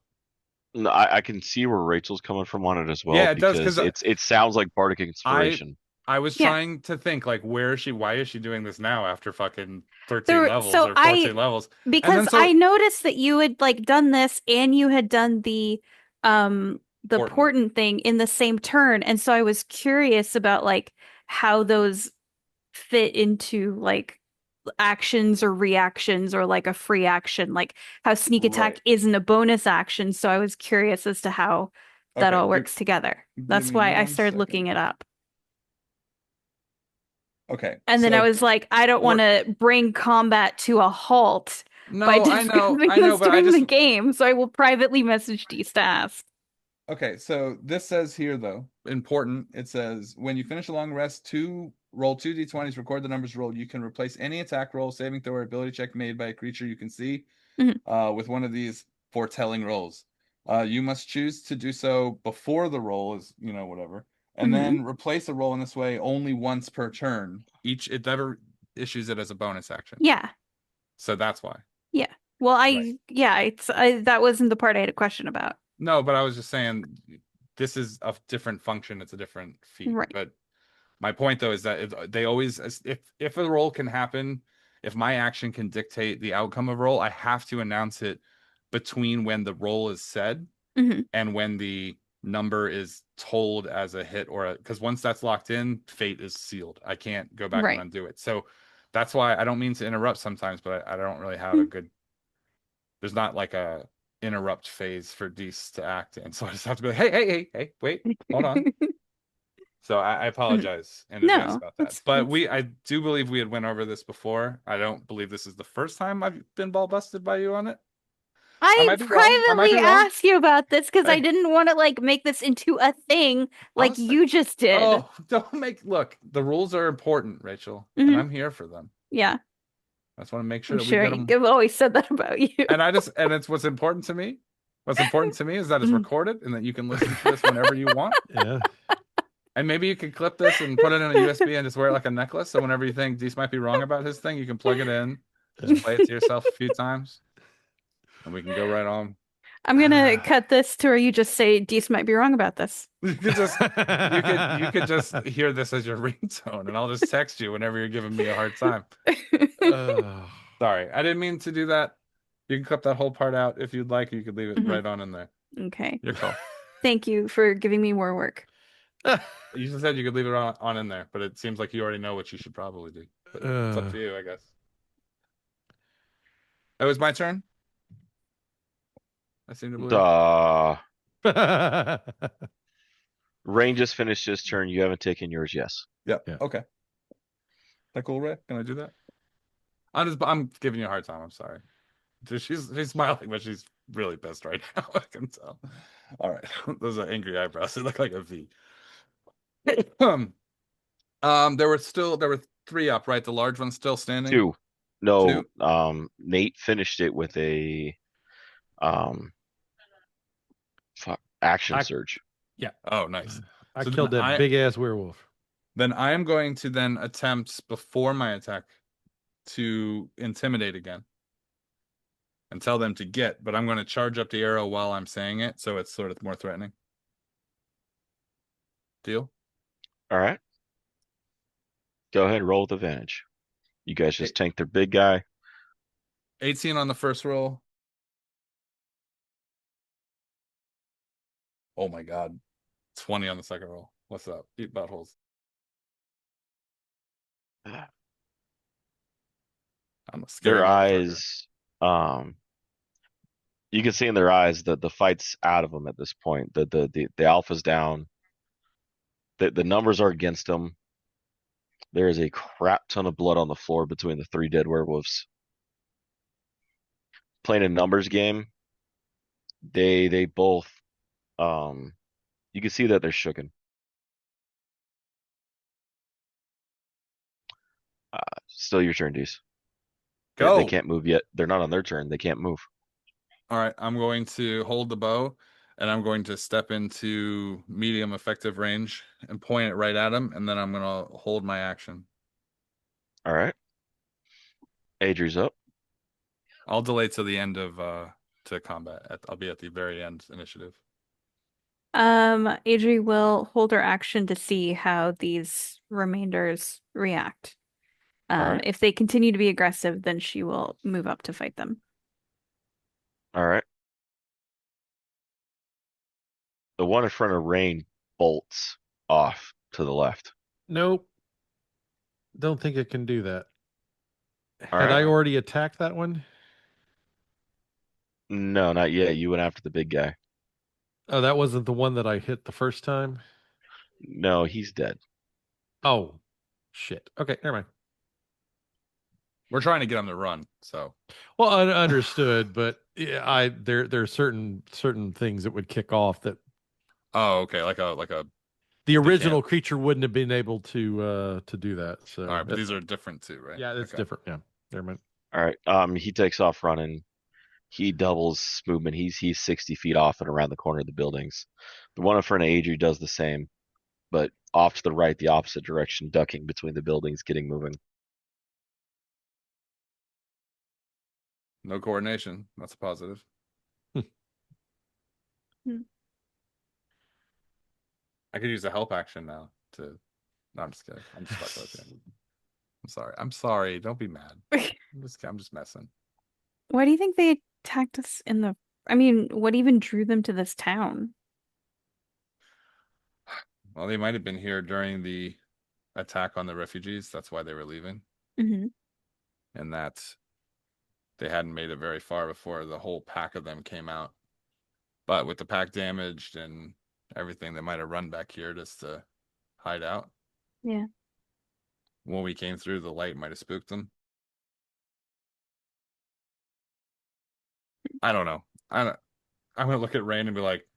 No, I can see where Rachel's coming from on it as well, Yeah, it does, because because it sounds like Bardic I Inspiration. I was Yeah. trying to think like, why is she doing this now after fucking 13 There, levels so or 14 levels? And because then I noticed that you had like done this and you had done the Portent. portent thing in the same turn, and so I was curious about like how those fit into like actions or reactions or like a free action, like how sneak attack Right. isn't a bonus action. So I was curious as to how that Okay, all works together. give That's me why I one started second. looking it up. Okay. And then I So was like, I don't want to bring combat to a halt by no, I know, discussing this but I during the just game, so I will privately message Dees to ask. okay. So this says here though, important. It says when you finish a long rest, roll two d20s, record the numbers rolled. You can replace any attack roll, saving throw, or ability check made by a creature you can see, Mhm. with one of these foretelling rolls. You must choose to do so before the roll is, whatever, and Mhm. then replace a roll in this way only once per turn. It never issues it as a bonus action. Yeah. So that's why. Yeah. Well, Right. that wasn't the part I had a question about. No, but I was just saying this is a different function. It's a different feat. Right. But my point though is that they always, if a roll can happen, if my action can dictate the outcome of roll, I have to announce it between when the roll is said Hmm. and when the number is told as a hit, because once that's locked in, fate is sealed. I can't go back and Right. undo it. So that's why I don't mean to interrupt sometimes, but I don't really have a good. There's not like a interrupt phase for Dees to act in, so I just have to be like, hey, wait, hold on. So I Mhm. apologize in advance No, about that. But I do believe we had went over this before. I don't believe this is the first time I've been ball busted by you on it. I I might be wrong. I might privately be wrong. asked you about this because I Hey, didn't want to like make this into a thing I'm like just like, you just did. oh, don't look, the rules are important, Rachel, and Hmm. I'm here for them. Yeah, I just want to make sure I'm that we sure get them. you've always said that about you. And it's what's important to me. What's important to me is that it's Mhm. recorded and that you can listen to this whenever you want. Yeah. And maybe you could clip this and put it in a USB and just wear it like a necklace. So whenever you think Dees might be wrong about his thing, you can plug it in, just play it to yourself a few times, and we can go right on. I'm gonna cut this to where you just say Dees might be wrong about this. You could just you could just hear this as your ringtone, and I'll just text you whenever you're giving me a hard time. Oh. Sorry, I didn't mean to do that. You can clip that whole part out if you'd like. You could leave it Mhm. right on in there. Okay. Your call. Thank you for giving me more work. You just said you could leave it on in there, but it seems like you already know what you should probably do. But it's up to you, I guess. It was my turn. I seem to believe. Duh. Rain just finished his turn. You haven't taken yours. Yes. Yeah. Yeah. Okay. That cool, Ray? Can I do that? I'm giving you a hard time. I'm sorry. She's smiling, but she's really pissed right now. I can tell. All right. Those are angry eyebrows. They look like a V. There were three up, right? The large one's still standing. Two. No. Two. Nate finished it with a action surge. Yeah. Oh, nice. I So killed that big ass werewolf. Then I am going to then attempt before my attack to intimidate again and tell them to get, but I'm going to charge up the arrow while I'm saying it, so it's sort of more threatening. Deal? All right. Go ahead. Roll with advantage. You guys just tanked their big guy. 18 on the first roll. Oh my god. 20 on the second roll. What's up? Eat buttholes. I'm a scary Their motherfucker. eyes, you can see in their eyes that the fight's out of them at this point. The alpha's down. The numbers are against them. There is a crap ton of blood on the floor between the three dead werewolves. Playing a numbers game, they both you can see that they're shooken. Still your turn, Deuce. Go. They can't move yet. They're not on their turn. They can't move. All right, I'm going to hold the bow and I'm going to step into medium effective range and point it right at him, and then I'm going to hold my action. All right. Adri's up. I'll delay to the end of to combat. I'll be at the very end initiative. Adri will hold her action to see how these remainders react. All right. If they continue to be aggressive, then she will move up to fight them. All right. The one in front of Rain bolts off to the left. Nope. Don't think it can do that. All Had right. I already attacked that one? No, not yet. You went after the big guy. Oh, that wasn't the one that I hit the first time? No, he's dead. Oh, shit. Okay, never mind. We're trying to get him to run, so. Well, understood, but yeah, there are certain things that would kick off that. Oh, okay, like a. The original creature wouldn't have been able to do that. So. All right, but these are different too, right? Yeah, that's different. Yeah, never mind. All right. He takes off running. He doubles movement. He's 60 feet off and around the corner of the buildings. The one in front of Adri does the same, but off to the right, the opposite direction, ducking between the buildings, getting moving. No coordination. That's a positive. I could use a help action now to. No, I'm just kidding. I'm just fucking with you. I'm sorry. I'm sorry. Don't be mad. I'm just messing. Why do you think they attacked us in the? I mean, what even drew them to this town? Well, they might have been here during the attack on the refugees. That's why they were leaving. Mm-hmm. And that they hadn't made it very far before the whole pack of them came out. But with the pack damaged and everything, they might have run back here just to hide out. Yeah. When we came through, the light might have spooked them. I don't know. I'm gonna look at Rain and be like,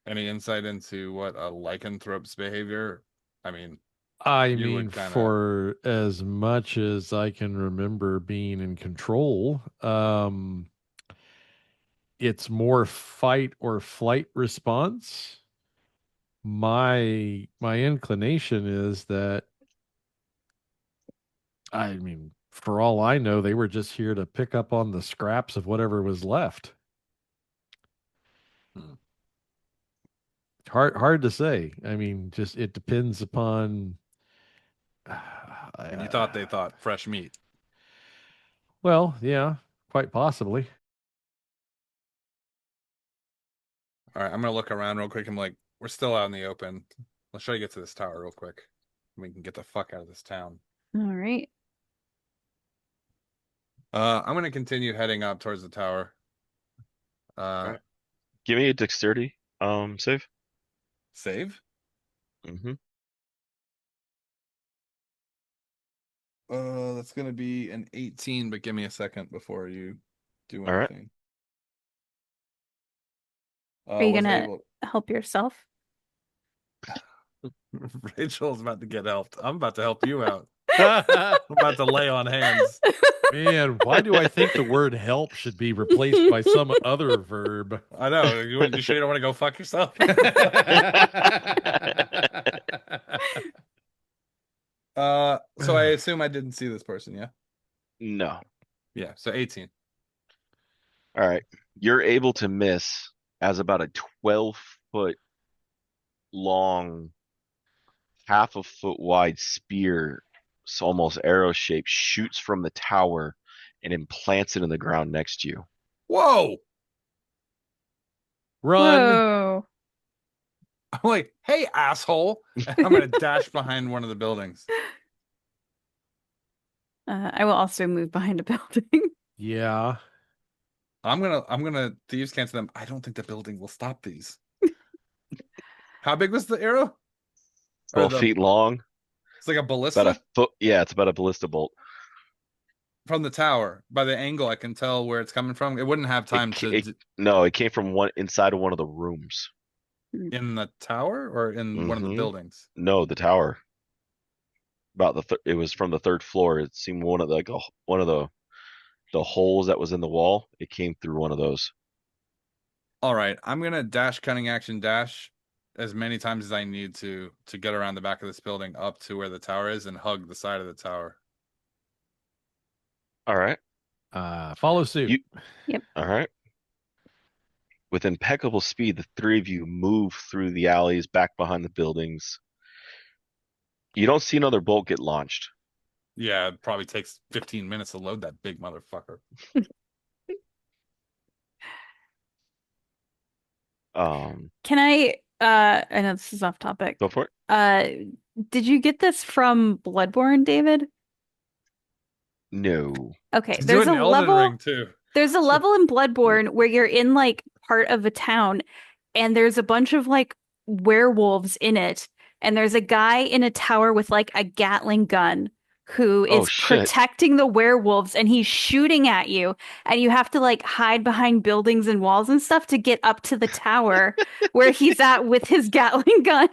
any insight into what a lycanthrope's behavior? I mean, for as much as I can remember being in control, it's more fight or flight response. My inclination is that, I mean, for all I know, they were just here to pick up on the scraps of whatever was left. Hard to say. I mean, just it depends upon. And you thought they thought fresh meat. Well, yeah, quite possibly. All right, I'm gonna look around real quick. I'm like, we're still out in the open. Let's try to get to this tower real quick. We can get the fuck out of this town. All right. I'm gonna continue heading up towards the tower. Alright. Give me a dexterity save. Save. Mm-hmm. That's gonna be an 18, but give me a second before you do All right. anything. Are you Was gonna able... help yourself? Rachel's about to get helped. I'm about to help you out. I'm about to lay on hands. Man, why do I think the word help should be replaced by some other verb? I know. You sure you don't want to go fuck yourself? So I assume I didn't see this person, yeah? No. Yeah, so 18. All right. You're able to miss as about a 12-foot long, half a foot wide spear, it's almost arrow shaped, shoots from the tower and implants it in the ground next to you. Whoa! Run. Whoa. I'm like, hey, asshole. And I'm going to dash behind one of the buildings. I will also move behind a building. Yeah. I'm gonna thieves cancel them. I don't think the building will stop these. How big was the arrow? 12 feet long. It's like a About ballista a foot. Yeah, it's about a ballista bolt. from the tower. By the angle, I can tell where it's coming from. It wouldn't have time No, it came from one inside of one of the rooms. in the tower or in one of the buildings. No, the tower. About it was from the third floor. It seemed one of the holes that was in the wall. It came through one of those. All right, I'm gonna dash cunning action dash as many times as I need to get around the back of this building up to where the tower is and hug the side of the tower. All right. Follow suit. Yep. All right. With impeccable speed, the three of you move through the alleys back behind the buildings. You don't see another bolt get launched. Yeah, it probably takes 15 minutes to load that big motherfucker. Can I know this is off topic. Go for it. Did you get this from Bloodborne, David? No. Okay, He's there's doing a Elden level. Ring too. There's a level in Bloodborne where you're in like part of a town and there's a bunch of like werewolves in it. And there's a guy in a tower with like a Gatling gun who Oh, is shit. protecting the werewolves and he's shooting at you. And you have to like hide behind buildings and walls and stuff to get up to the tower where he's at with his Gatling gun.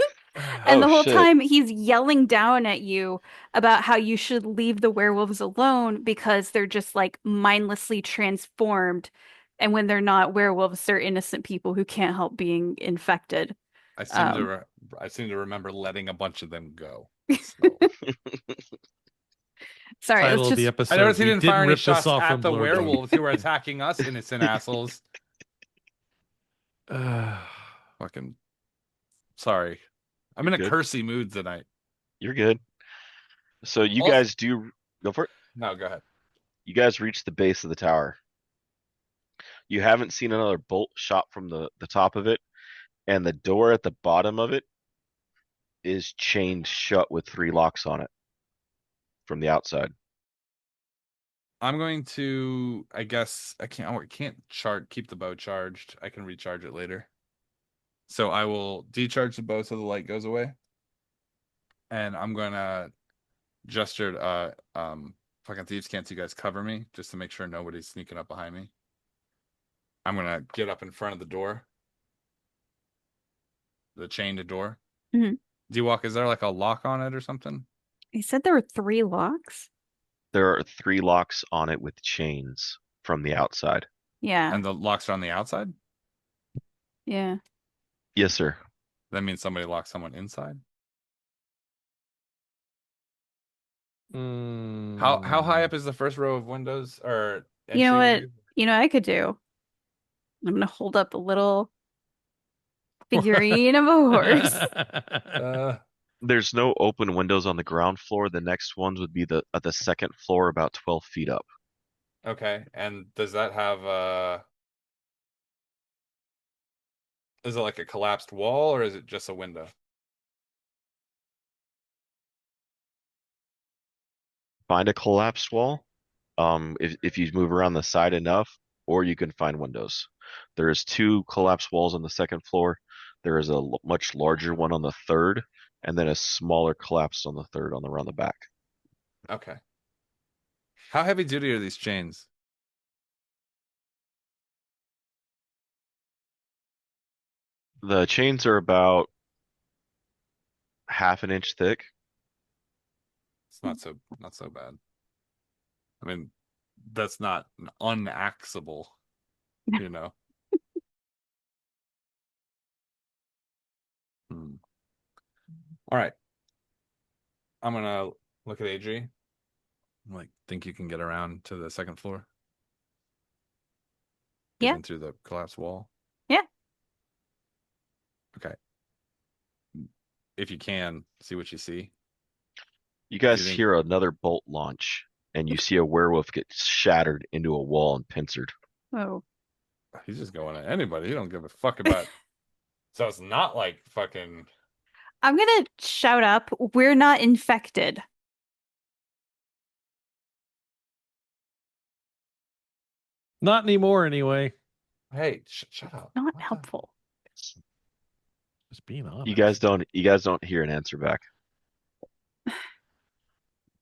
And Oh, the whole shit. time he's yelling down at you about how you should leave the werewolves alone because they're just like mindlessly transformed. And when they're not werewolves, they're innocent people who can't help being infected. I seem to remember letting a bunch of them go. So. Sorry, Title it's of the just episode. I noticed he We didn't fire any rip this shots off at from the Bloodborne. werewolves who were attacking us, innocent assholes. Fucking sorry. I'm in a good. cursy mood tonight. You're good. So you Also- guys do go for it. No, go ahead. You guys reach the base of the tower. You haven't seen another bolt shot from the top of it, and the door at the bottom of it is chained shut with 3 locks on it from the outside. I'm going to, I guess I can't keep the bow charged. I can recharge it later. So I will decharge the bow so the light goes away. And I'm gonna gesture fucking thieves can't you guys cover me just to make sure nobody's sneaking up behind me. I'm gonna get up in front of the door. The chained door. Mhm. D-Walk, is there like a lock on it or something? He said there were 3 locks. There are 3 locks on it with chains from the outside. Yeah. And the locks are on the outside? Yeah. Yes, sir. That means somebody locked someone inside? How high up is the first row of windows or You know what? entryways? You know what I could do? I'm gonna hold up a little figurine of a horse. There's no open windows on the ground floor. The next ones would be at the second floor, about 12 feet up. Okay, and does that have is it like a collapsed wall or is it just a window? Find a collapsed wall. if you move around the side enough, or you can find windows. There is 2 collapsed walls on the second floor. There is a much larger one on the third, and then a smaller collapsed on the third on the around the back. Okay. How heavy duty are these chains? The chains are about half an inch thick. It's not so bad. I mean, that's not unaxable, you know. All right. I'm gonna look at Adri. Like, think you can get around to the second floor? Get Yeah. in through the collapsed wall? Yeah. Okay. If you can, see what you see. You guys think- hear another bolt launch, and you see a werewolf get shattered into a wall and pincered. Oh. He's just going at anybody. He don't give a fuck about. So it's not like fucking. I'm gonna shout up, we're not infected. Not anymore, anyway. Hey, shut up. Not What the- helpful. Just being honest. You guys don't hear an answer back.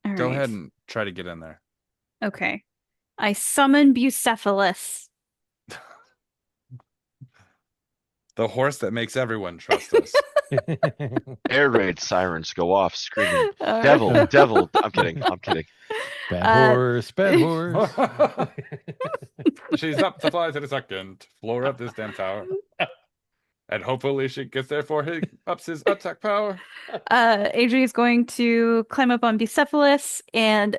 All Go right. ahead and try to get in there. Okay. I summon Bucephalus. The horse that makes everyone trust us. Air raid sirens go off, screaming, Uh, "Devil, devil!" I'm kidding. I'm kidding. Bad horse, bad horse. She's up to fly to the second floor of this damn tower. And hopefully she gets there before he ups his attack power. Adri is going to climb up on Bucephalus and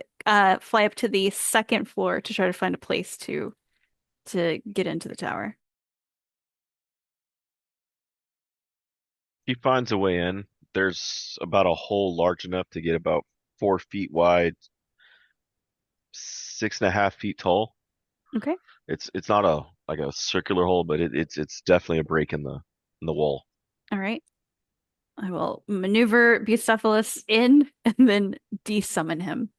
fly up to the second floor to try to find a place to get into the tower. He finds a way in. There's about a hole large enough to get about 4 feet wide, 6.5 feet tall. Okay. It's not a like a circular hole, but it's definitely a break in the wall. All right. I will maneuver Bucephalus in and then desummon him.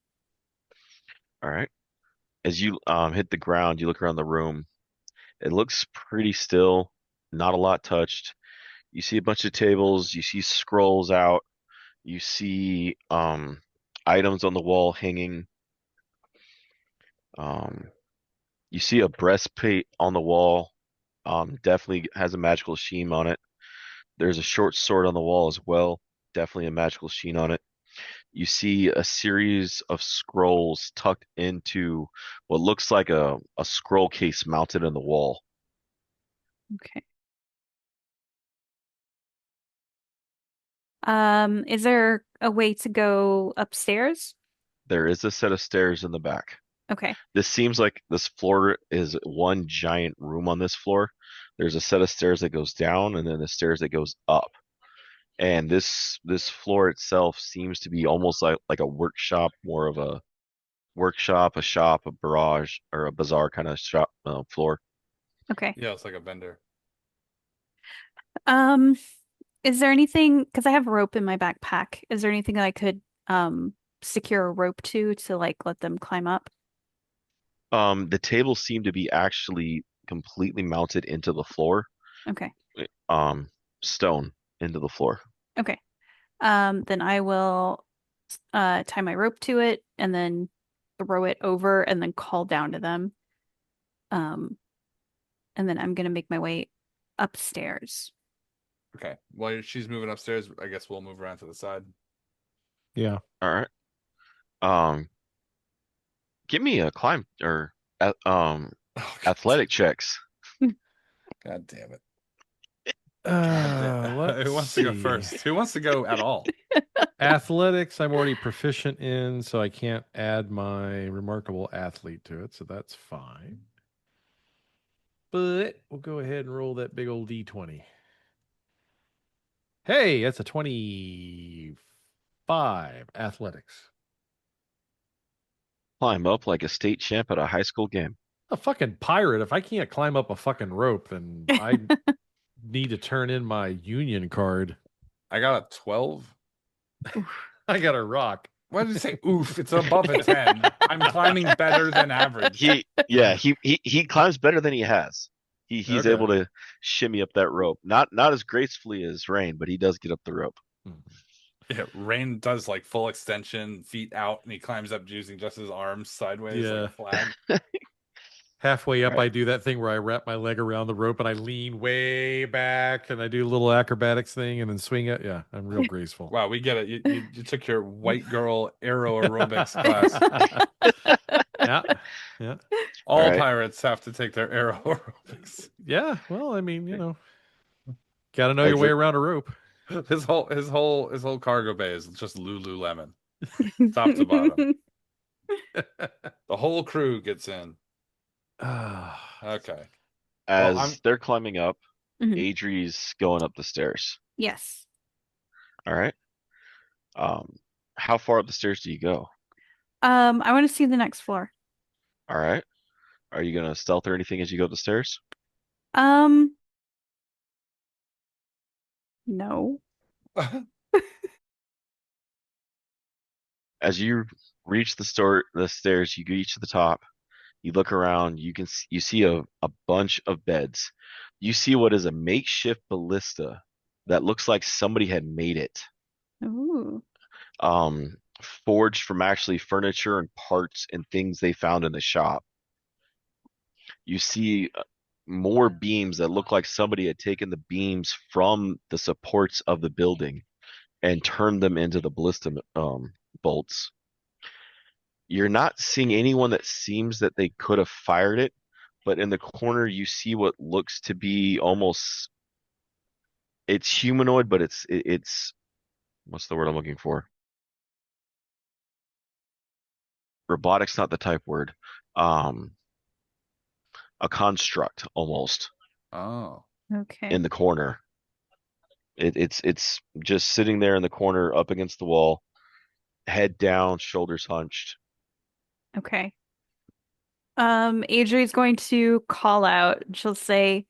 All right. As you hit the ground, you look around the room. It looks pretty still, not a lot touched. You see a bunch of tables, you see scrolls out, you see items on the wall hanging. You see a breastplate on the wall. Definitely has a magical sheen on it. There's a short sword on the wall as well. Definitely a magical sheen on it. You see a series of scrolls tucked into what looks like a scroll case mounted in the wall. Okay. Is there a way to go upstairs? There is a set of stairs in the back. Okay. This seems like this floor is one giant room on this floor. There's a set of stairs that goes down and then the stairs that goes up. And this floor itself seems to be almost like a workshop, more of a workshop, a shop, a barrage, or a bazaar kind of shop floor. Okay. Yeah, it's like a vendor. Is there anything, because I have rope in my backpack, is there anything that I could secure a rope to like let them climb up? The tables seem to be actually completely mounted into the floor. Okay. Stone into the floor. Okay. Then I will tie my rope to it and then throw it over and then call down to them. And then I'm gonna make my way upstairs. Okay. While she's moving upstairs, I guess we'll move around to the side. Yeah. All right. Give me a climb or Oh, athletic checks. God damn it. Let's Who wants to go see. first? Who wants to go at all? Athletics, I'm already proficient in, so I can't add my remarkable athlete to it, so that's fine. But we'll go ahead and roll that big old D20. Hey, that's a 25 athletics. Climb up like a state champ at a high school game. A fucking pirate. If I can't climb up a fucking rope, then I need to turn in my union card. I got a 12. I got a rock. Why did you say oof? It's above a 10. I'm climbing better than average. He climbs better than he has. He's Okay. able to shimmy up that rope. Not as gracefully as Rain, but he does get up the rope. Yeah, Rain does like full extension, feet out, and he climbs up using just his arms sideways like a flag. Halfway up, Right. I do that thing where I wrap my leg around the rope and I lean way back and I do a little acrobatics thing and then swing it. Yeah, I'm real graceful. Wow, we get it. You took your white girl aero aerobics class. Yeah. All right. pirates have to take their aero aerobics. Yeah. Well, I mean, got to know your way around a rope. His whole cargo bay is just Lululemon, top to bottom. The whole crew gets in. Okay. As they're climbing up, Mhm. Adri's going up the stairs. Yes. All right. How far up the stairs do you go? I want to see the next floor. All right. Are you gonna stealth or anything as you go up the stairs? No. As you reach the stairs, you reach to the top. You look around. You see a bunch of beds. You see what is a makeshift ballista that looks like somebody had made it. Ooh. Forged from actually furniture and parts and things they found in the shop. You see more beams that look like somebody had taken the beams from the supports of the building and turned them into the ballista bolts. You're not seeing anyone that seems that they could have fired it, but in the corner you see what looks to be almost, it's humanoid, but it's what's the word I'm looking for? Robotics, not the type word. A construct almost Oh. Okay. in the corner. It's just sitting there in the corner up against the wall, head down, shoulders hunched. Okay. Adri's going to call out. She'll say,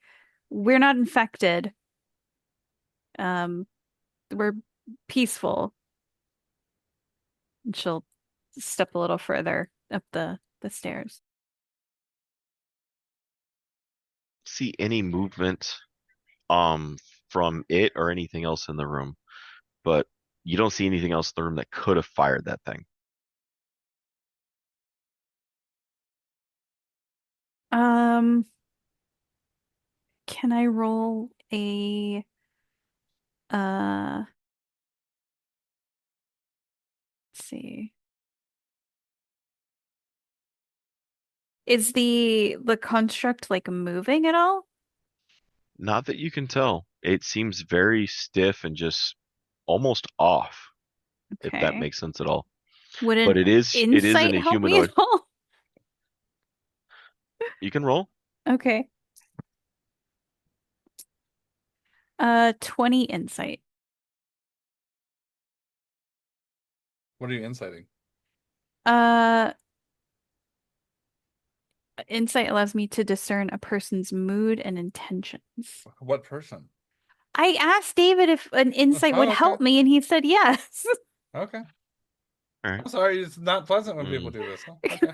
"We're not infected. We're peaceful." And she'll step a little further up the stairs. See any movement from it or anything else in the room, but you don't see anything else in the room that could have fired that thing. Can I roll a let's see. Is the construct like moving at all? Not that you can tell. It seems very stiff and just almost off, if that Okay. makes sense at all. Would But an it is in insight a help me humanoid. at all? You can roll. Okay. 20 insight. What are you inciting? Insight allows me to discern a person's mood and intentions. What person? I asked David if an insight would okay. help me, and he said yes. Okay. All right. I'm sorry, it's not pleasant when people do this. Huh? Okay.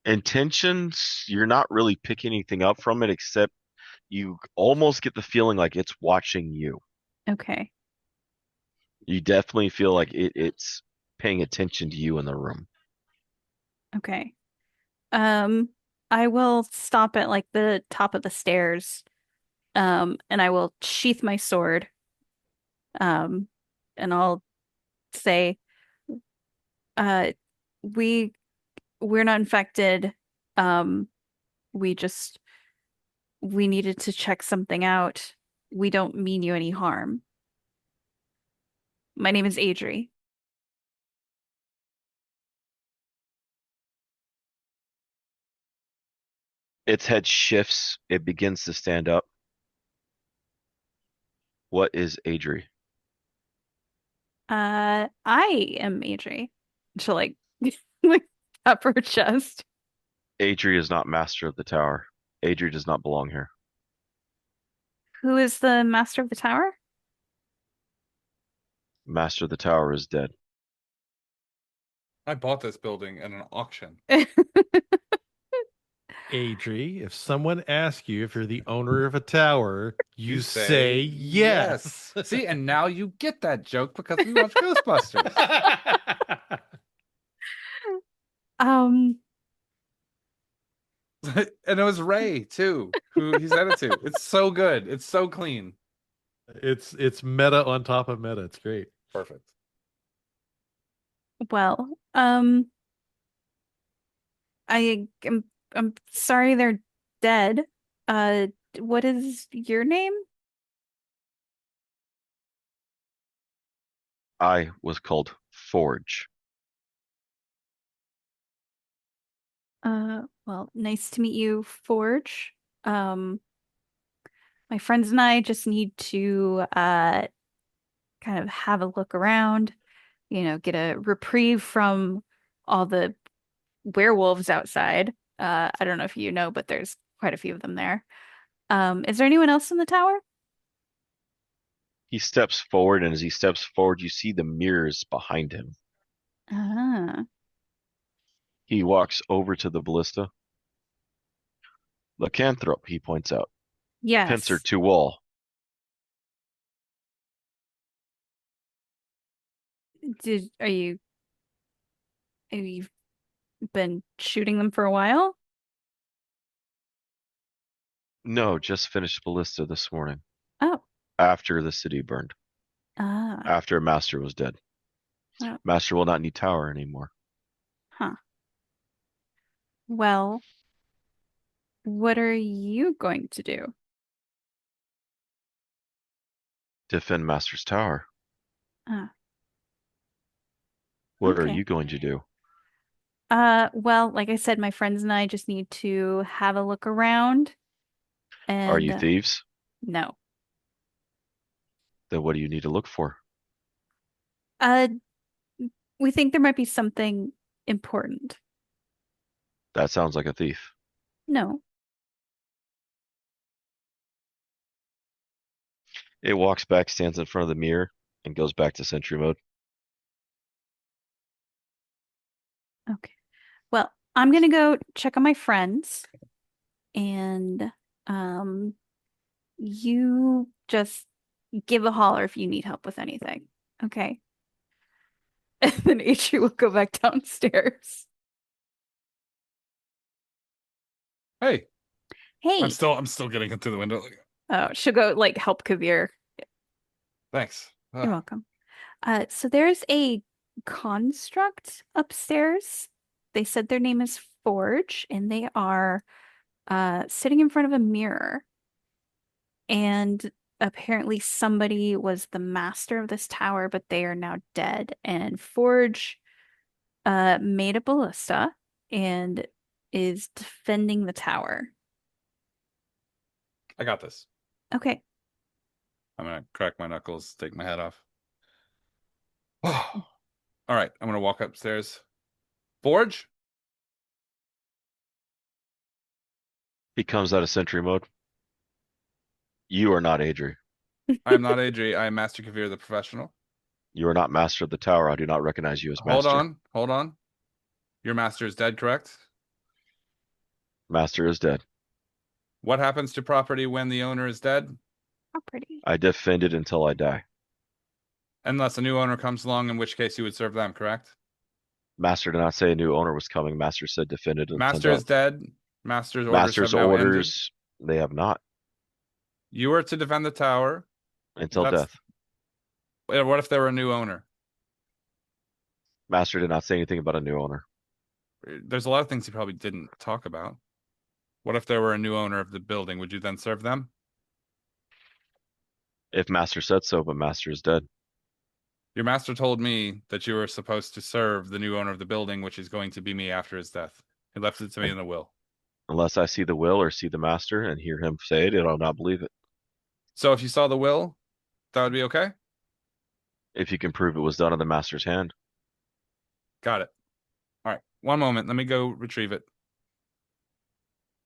Intentions, you're not really picking anything up from it, except you almost get the feeling like it's watching you. Okay. You definitely feel like it's paying attention to you in the room. Okay. I will stop at like the top of the stairs. And I will sheath my sword. And I'll say, uh, we're not infected. We just we needed to check something out. We don't mean you any harm. My name is Adri. Its head shifts. It begins to stand up. What is Adri? I am Adri. She'll like like tap her chest. Adri is not master of the tower. Adri does not belong here. Who is the master of the tower? Master of the tower is dead. I bought this building at an auction. Adri, if someone asks you if you're the owner of a tower, you say yes. yes. See, and now you get that joke because we watch Ghostbusters. Um, And it was Ray too, who he said it to. It's so good. It's so clean. It's meta on top of meta. It's great. Perfect. well, I'm sorry they're dead. What is your name? I was called Forge. Well, nice to meet you, Forge. My friends and I just need to kind of have a look around, get a reprieve from all the werewolves outside. I don't know if you know, but there's quite a few of them there. Is there anyone else in the tower? He steps forward, and as he steps forward, you see the mirrors behind him. Ah, He walks over to the ballista. Lycanthrope, he points out. yes. Pincer to wall. Have you been shooting them for a while? No, just finished ballista this morning. Oh, After the city burned. ah, After Master was dead. Oh. Master will not need tower anymore. huh. Well, what are you going to do? Defend Master's tower. Ah, What are okay. you going to do? Well, like I said, my friends and I just need to have a look around Are you and thieves? no. Then what do you need to look for? Uh, we think there might be something important. That sounds like a thief. No. It walks back, stands in front of the mirror, and goes back to sentry mode. Okay. Well, I'm gonna go check on my friends and you just give a holler if you need help with anything. Okay. And then Atri will go back downstairs. Hey, Hey. I'm still getting in through the window. Oh, she'll go like help Kavir. Thanks. You're welcome. So there's a construct upstairs. They said their name is Forge, and they are sitting in front of a mirror. And apparently somebody was the master of this tower, but they are now dead. And Forge made a ballista and is defending the tower. I got this. Okay. I'm gonna crack my knuckles, take my hat off. All right, I'm gonna walk upstairs. Forge? He comes out of sentry mode. You are not Adri. I am not Adri. I am Master Kavir, the professional. You are not master of the tower. I do not recognize you as master. Hold on. Your master is dead, correct? Master is dead. What happens to property when the owner is dead? Property. I defend it until I die. Unless a new owner comes along, in which case you would serve them, correct? Master did not say a new owner was coming. Master said defend it until Master is dead. Master's orders Master's have now ended. orders, they have not. You are to defend the tower. Until That's- death. What if there were a new owner? Master did not say anything about a new owner. There's a lot of things he probably didn't talk about. What if there were a new owner of the building? Would you then serve them? If Master said so, but Master is dead. Your master told me that you were supposed to serve the new owner of the building, which is going to be me after his death. He left it to me in the will. Unless I see the will or see the Master and hear him say it, I'll not believe it. So if you saw the will, that would be okay? If you can prove it was done in the Master's hand. Got it. All right. One moment. Let me go retrieve it.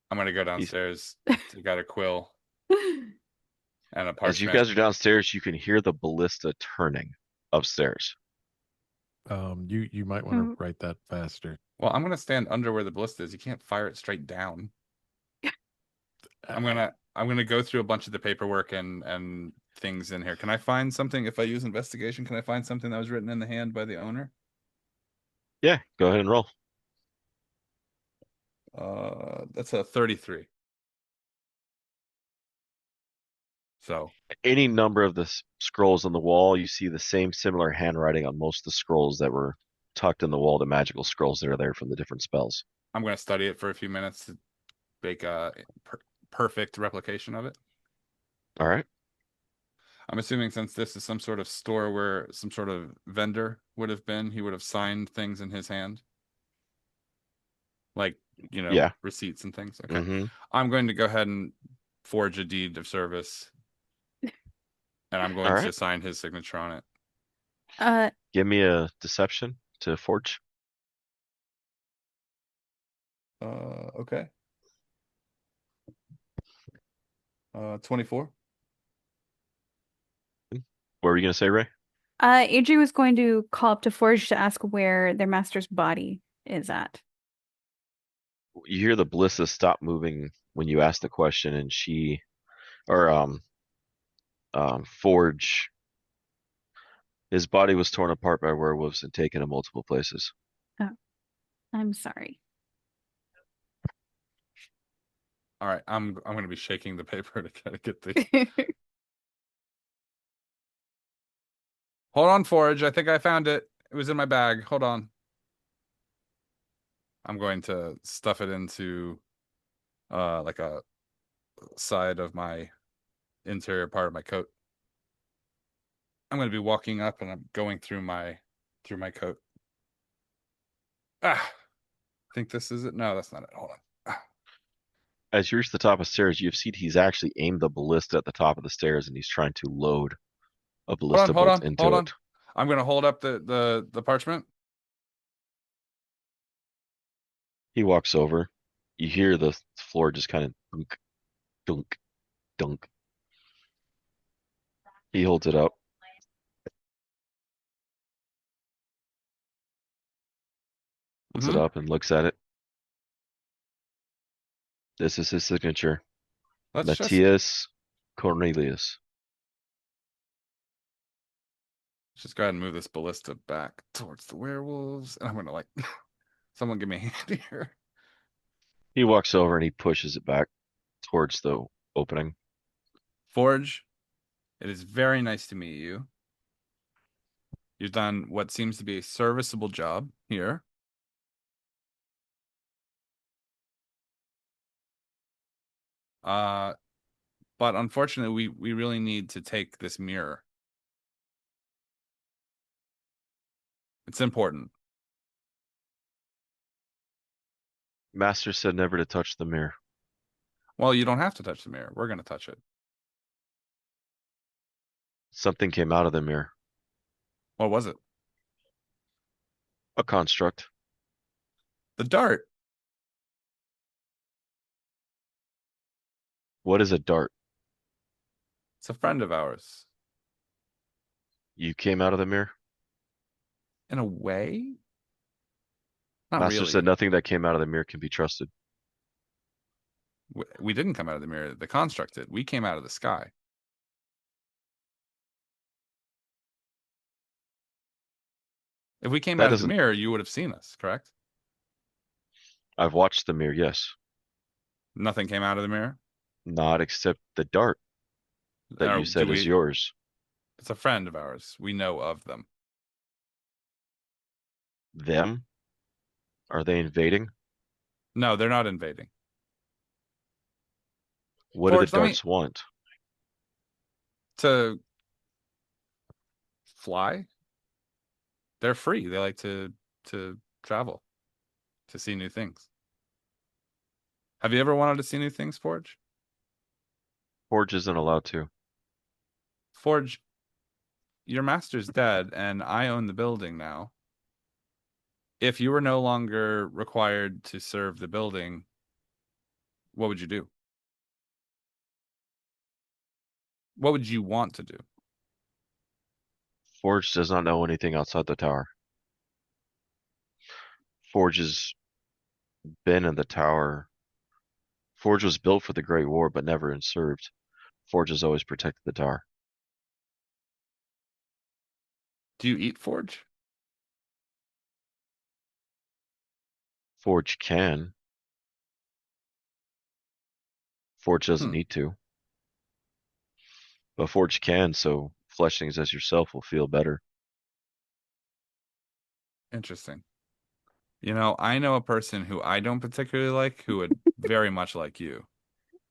I'm going to go downstairs to get a quill and a parchment. As you guys are downstairs, you can hear the ballista turning. upstairs. You might want to write that faster. Well, I'm gonna stand under where the ballista is. You can't fire it straight down. I'm gonna go through a bunch of the paperwork and things in here. Can I find something if I use investigation? Can I find something that was written in the hand by the owner? Yeah, go ahead and roll. That's a 33. So Any number of the scrolls on the wall, you see the same similar handwriting on most of the scrolls that were tucked in the wall, the magical scrolls that are there from the different spells. I'm gonna study it for a few minutes to make a perfect replication of it. All right. I'm assuming since this is some sort of store where some sort of vendor would have been, he would have signed things in his hand. Like, Yeah. receipts and things. Okay. Mm-hmm. I'm going to go ahead and forge a deed of service. And I'm going All to right. sign his signature on it. Give me a deception to forge. Okay. 24. What were you going to say, Ray? Adri was going to call up to Forge to ask where their master's body is at. You hear the ballista stop moving when you ask the question, and Forge, his body was torn apart by werewolves and taken to multiple places. Oh, I'm sorry. All right, I'm going to be shaking the paper to try to get the. Hold on, Forge. I think I found it. It was in my bag. Hold on. I'm going to stuff it into like a side of my interior part of my coat. I'm going to be walking up and I'm going through my coat. I think this is it. No, that's not it. Hold on. As you reach the top of the stairs, you've seen he's actually aimed the ballista at the top of the stairs, and he's trying to load a ballista bolt into hold it. on. I'm going to hold up the parchment. He walks over. You hear the floor just kind of dunk, dunk, dunk. He holds it up. Holds it up and looks at it. This is his signature. Matthias Cornelius. Just go ahead and move this ballista back towards the werewolves. And I'm going to someone give me a hand here. He walks over and he pushes it back towards the opening. Forge, it is very nice to meet you. You've done what seems to be a serviceable job here. But unfortunately, we really need to take this mirror. It's important. Master said never to touch the mirror. Well, you don't have to touch the mirror. We're going to touch it. Something came out of the mirror. What was it? A construct. The dart. What is a dart? It's a friend of ours. You came out of the mirror? In a way? Not Master really. said nothing that came out of the mirror can be trusted. We didn't come out of the mirror. The construct did. We came out of the sky. If we came out of the mirror, you would have seen us, correct? I've watched the mirror, yes. Nothing came out of the mirror? Not except the dart that you said is yours. It's a friend of ours. We know of them. Them? Are they invading? No, they're not invading. What do the darts want? To fly. They're free. They like to travel, to see new things. Have you ever wanted to see new things, Forge? Forge isn't allowed to. Forge, your master's dead, and I own the building now. If you were no longer required to serve the building, what would you do? What would you want to do? Forge does not know anything outside the tower. Forge has been in the tower. Forge was built for the Great War, but never served. Forge has always protected the tower. Do you eat Forge? Forge can. Forge doesn't Hmm. need to. But Forge can, so flesh things as yourself will feel better. Interesting. You know, I know a person who I don't particularly like who would very much like you.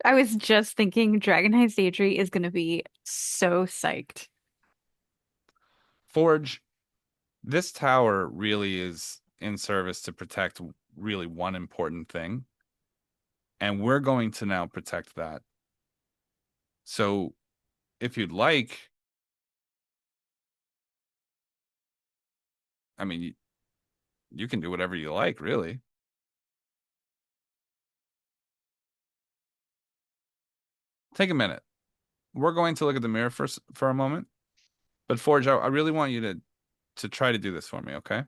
I was just thinking Dragonized Adri is going to be so psyched. Forge, this tower really is in service to protect really one important thing. And we're going to now protect that. So if you'd like, I mean, you can do whatever you like, really. Take a minute. We're going to look at the mirror for a moment. But Forge, I really want you to try to do this for me, okay?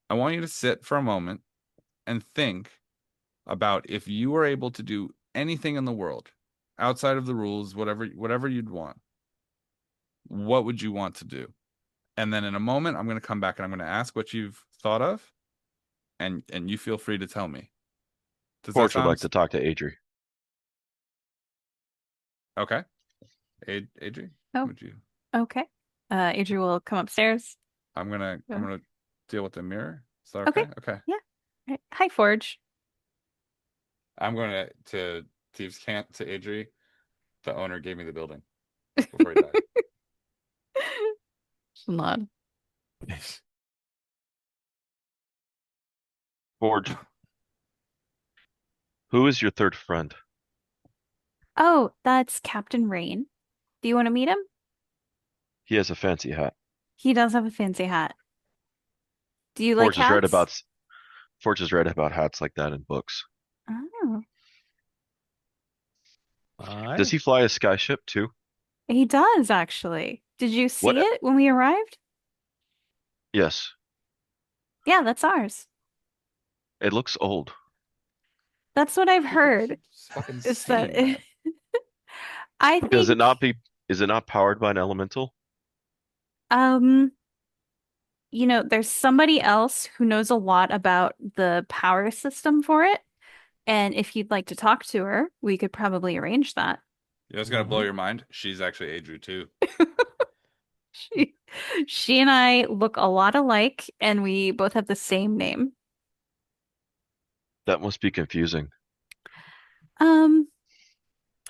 I want you to sit for a moment and think about if you were able to do anything in the world outside of the rules, whatever you'd want, what would you want to do? And then in a moment, I'm going to come back and I'm going to ask what you've thought of, and you feel free to tell me. Does that Forge would like sound to talk to Adri. okay? Adri, Oh. would you? Okay. Adri will come upstairs. I'm gonna deal with the mirror. Is that Okay. okay? Okay. Yeah. Right. Hi, Forge. I'm going to Thieves' Camp to Adri. The owner gave me the building before he died. Nod. Forge, who is your third friend? Oh, that's Captain Rain. Do you want to meet him? He has a fancy hat. He does have a fancy hat. Do you like Forge has read hats? about Forge has read about hats like that in books. Oh, Does he fly a skyship too? he does actually. Did you see What? it when we arrived? Yes. Yeah, that's ours. It looks old. That's what I've heard. It's fucking Is that insane, man. I Does it think not be? Is it not powered by an elemental? um there's somebody else who knows a lot about the power system for it. And if you'd like to talk to her, we could probably arrange that. You know what's gonna blow your mind? She's actually Adri too. She, she and I look a lot alike, and we both have the same name. That must be confusing. Um,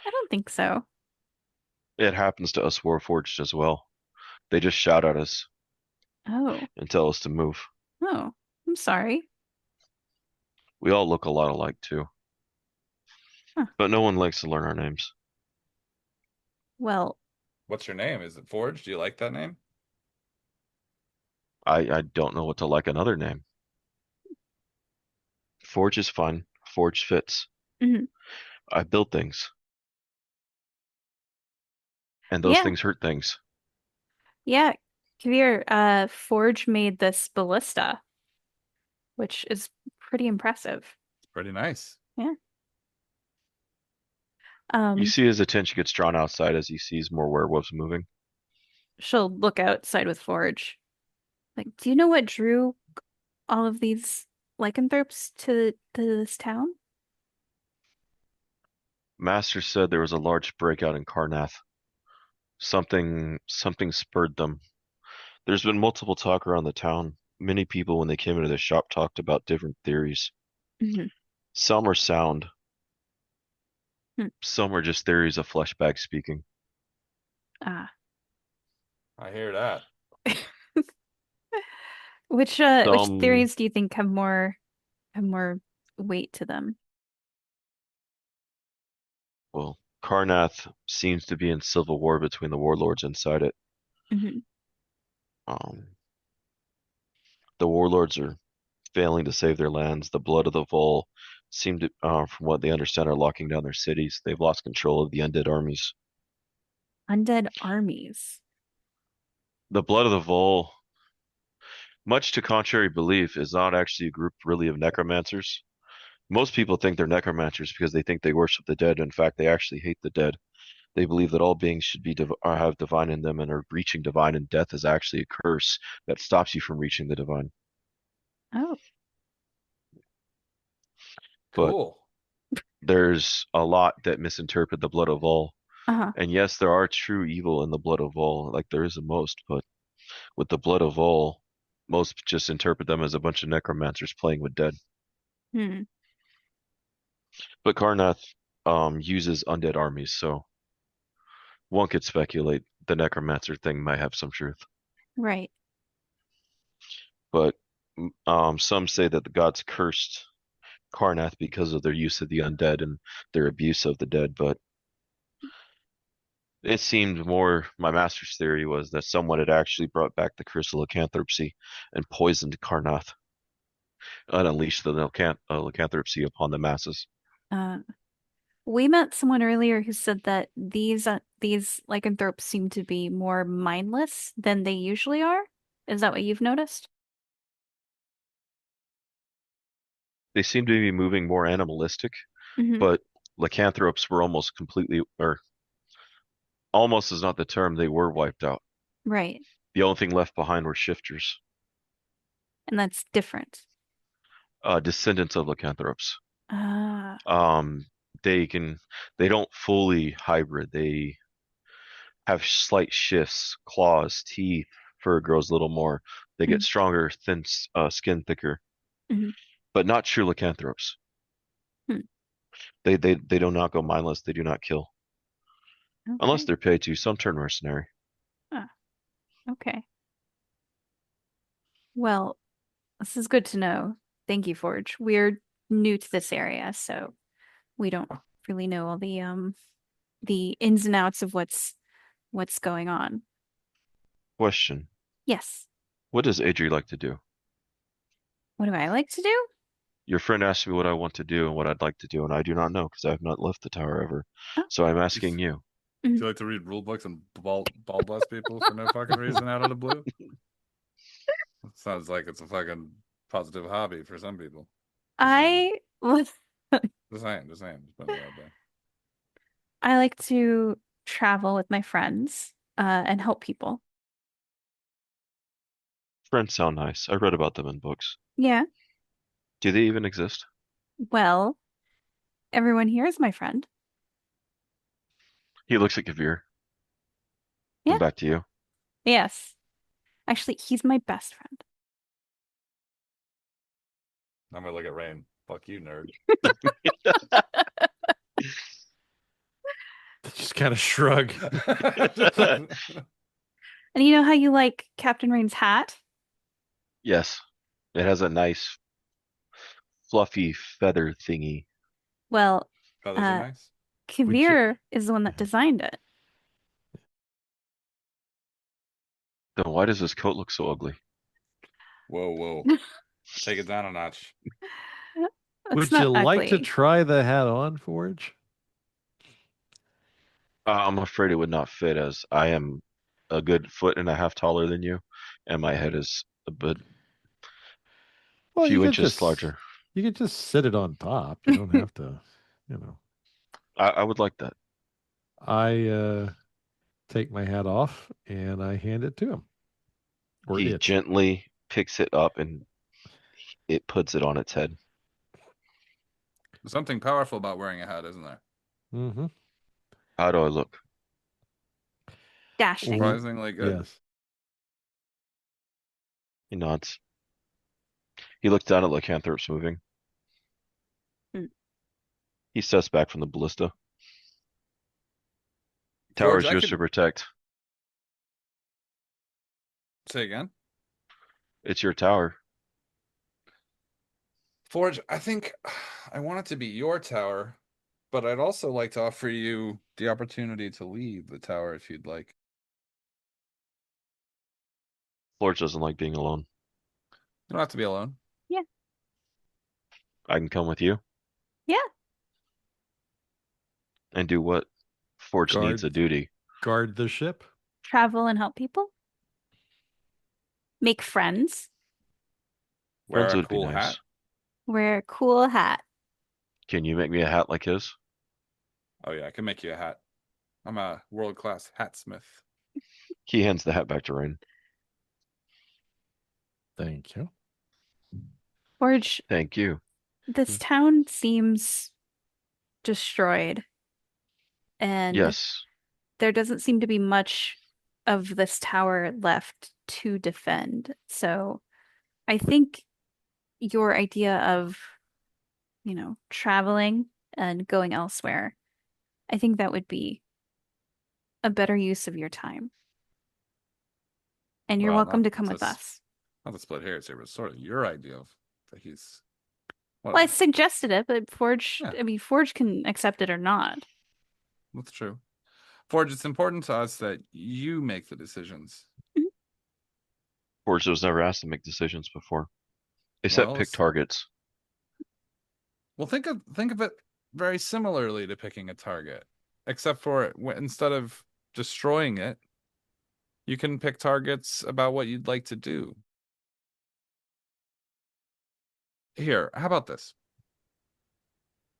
I don't think so. It happens to us Warforged as well. They just shout at us Oh, and tell us to move. oh, I'm sorry. We all look a lot alike too, Huh. but no one likes to learn our names. Well, What's your name? Is it Forge? Do you like that name? I don't know what to like another name. Forge is fun. Forge fits. mhm. I build things, and those Yeah, things hurt things. yeah. Kavir, Forge made this ballista, which is pretty impressive. It's pretty nice. Yeah. You Um, see his attention gets drawn outside as he sees more werewolves moving. she'll look outside with Forge. Like, do you know what drew all of these lycanthropes to this town? Master said there was a large breakout in Karnath. Something spurred them. There's been multiple talk around the town. Many people, when they came into the shop, talked about different theories. Mhm. Some are sound. Hmm. Some are just theories of fleshbag speaking. Ah. I hear that. Which Some, theories do you think have more weight to them? well, Karnath seems to be in civil war between the warlords inside it. Mhm. Um, the warlords are failing to save their lands. The blood of the Vol seem to, from what they understand, are locking down their cities. They've lost control of the undead armies. Undead armies. The blood of the vole, much to contrary belief, is not actually a group really of necromancers. Most people think they're necromancers because they think they worship the dead. In fact, they actually hate the dead. They believe that all beings should be have divine in them and are reaching divine, and death is actually a curse that stops you from reaching the divine. Oh, But Cool. there's a lot that misinterpret the blood of all. uh-huh. And yes, there are true evil in the blood of all, like there is in most, but with the blood of all, most just interpret them as a bunch of necromancers playing with dead. Hmm. But Karnath uses undead armies, so one could speculate the necromancer thing might have some truth. Right. But some say that the gods cursed Karnath because of their use of the undead and their abuse of the dead, but it seemed more, my master's theory was that someone had actually brought back the curse of lycanthropy and poisoned Karnath and unleashed the lycanthropy upon the masses. Uh, we met someone earlier who said that these lycanthropes seem to be more mindless than they usually are. Is that what you've noticed? They seem to be moving more animalistic, Hmm. but lycanthropes were almost completely, or almost is not the term, they were wiped out. Right. The only thing left behind were shifters, And that's different. descendants of lycanthropes. Ah. Um, they can, they don't fully hybrid. They have slight shifts, claws, teeth, fur grows a little more. They get Mhm. stronger, thin skin thicker, Mhm. but not true lycanthropes. Hmm. They do not go mindless. They do not kill unless Okay. they're paid to. Some turn mercenary. Ah, okay. Well, this is good to know. Thank you, Forge. We're new to this area, so we don't really know all the ins and outs of what's going on. Question: Yes. what does Adri like to do? What do I like to do? Your friend asked me what I want to do and what I'd like to do, and I do not know because I have not left the tower ever. Oh. So I'm Do asking you. you like to read rule books and ball blast people for no fucking reason out of the blue? Sounds like it's a fucking positive hobby for some people. I Just saying, just putting it out there. I like to travel with my friends and help people. Friends sound nice. I read about them in books. Yeah. Do they even exist? Well, everyone here is my friend. He looks at Kavir, Yeah. then back to you. Yes. Actually, he's my best friend. I'm gonna look at Rain. Fuck you, nerd. Just kind of shrug. And you know how you like Captain Rain's hat? Yes, it has a nice fluffy feather thingy. Well, Feathers are nice. Would you- Kavir is the one that designed it. Then why does his coat look so ugly? Whoa. Take it down a notch. It's Would not you like to ugly. try the hat on, Forge? I'm afraid it would not fit as I am a good foot and a half taller than you, and my head is a bit Well, few inches larger. you could just sit it on top. You don't have to, you know. I would like that. I take my hat off and I hand it to him. Or He it. gently picks it up and it puts it on its head. There's something powerful about wearing a hat, isn't there? Mm-hmm. How do I look? Dashing. Surprisingly good. Yes. He nods. He looks down at Lycanthropes moving. Hmm. He steps back from the ballista. Tower Forge, is I yours could to protect. say again. It's your tower. Forge, I think I want it to be your tower, but I'd also like to offer you the opportunity to leave the tower if you'd like. Forge doesn't like being alone. You don't have to be alone. Yeah. I can come with you Yeah. and do what? Forge needs Guard. a duty. Guard the ship. Travel and help people. Make friends. Wear Friends a would be cool nice. hat. Wear a cool hat. Can you make me a hat like his? Oh yeah, I can make you a hat. I'm a world-class hatsmith. He hands the hat back to Rain. Thank you. Forge, Thank you. this town seems destroyed, and Yes. there doesn't seem to be much of this tower left to defend. So I think your idea of, traveling and going elsewhere, I think that would be a better use of your time. And you're Well, welcome not to come with to, us. not to split hairs here, but sort of your idea of that he's. Well, I suggested it, but Yeah. Forge can accept it or not. That's true. Forge, it's important to us that you make the decisions. Forge was never asked to make decisions before. They set pick targets. Well, think of it very similarly to picking a target, except for instead of destroying it, you can pick targets about what you'd like to do. Here, how about this?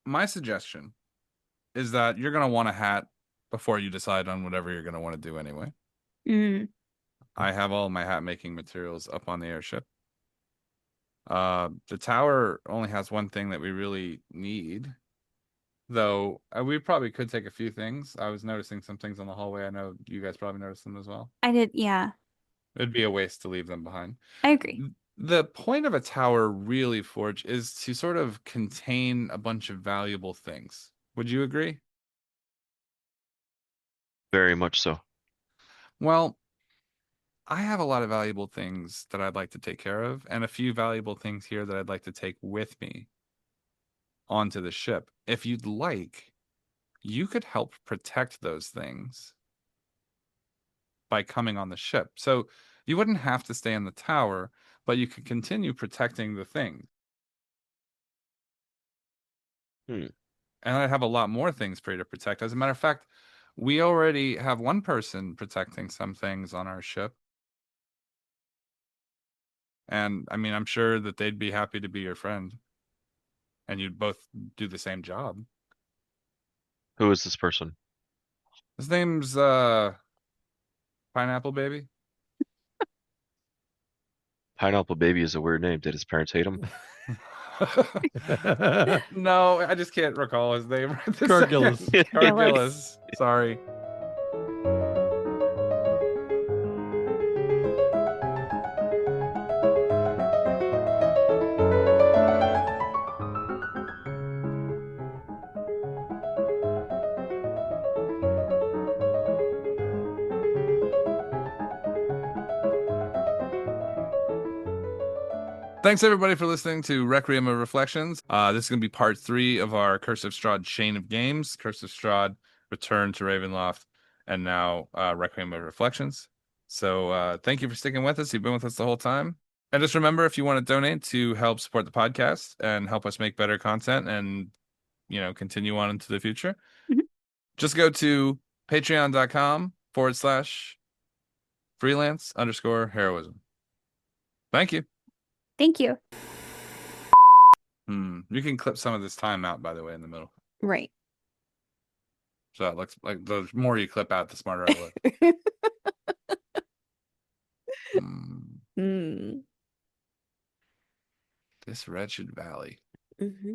My suggestion is that you're going to want a hat before you decide on whatever you're going to want to do anyway. Mm. I have all my hat making materials up on the airship. The tower only has one thing that we really need, though we probably could take a few things. I was noticing some things on the hallway. I know you guys probably noticed them as well. I did, yeah. It'd be a waste to leave them behind. I agree. The point of a tower, really, Forge, is to sort of contain a bunch of valuable things. Would you agree? Very much so. Well, I have a lot of valuable things that I'd like to take care of, and a few valuable things here that I'd like to take with me onto the ship. If you'd like, you could help protect those things by coming on the ship. So you wouldn't have to stay in the tower, but you could continue protecting the thing. Hmm. And I have a lot more things for you to protect. As a matter of fact, we already have one person protecting some things on our ship. And I mean, I'm sure that they'd be happy to be your friend. And you'd both do the same job. Who is this person? His name's Pineapple Baby. Pineapple Baby is a weird name. Did his parents hate him? No, I just can't recall his name right this Cargillus. second. Cargillus. Sorry. Thanks everybody for listening to Requiem of Reflections. This is going to be part 3 of our Curse of Strahd chain of games. Curse of Strahd, Return to Ravenloft, and now Requiem of Reflections. So thank you for sticking with us. You've been with us the whole time. And just remember, if you want to donate to help support the podcast and help us make better content and, continue on into the future, just go to patreon.com/freelance_heroism. Thank you. Thank you. You can clip some of this time out, by the way, in the middle. Right. So it looks like the more you clip out, the smarter I look. Mm. This wretched valley. Mm-hmm.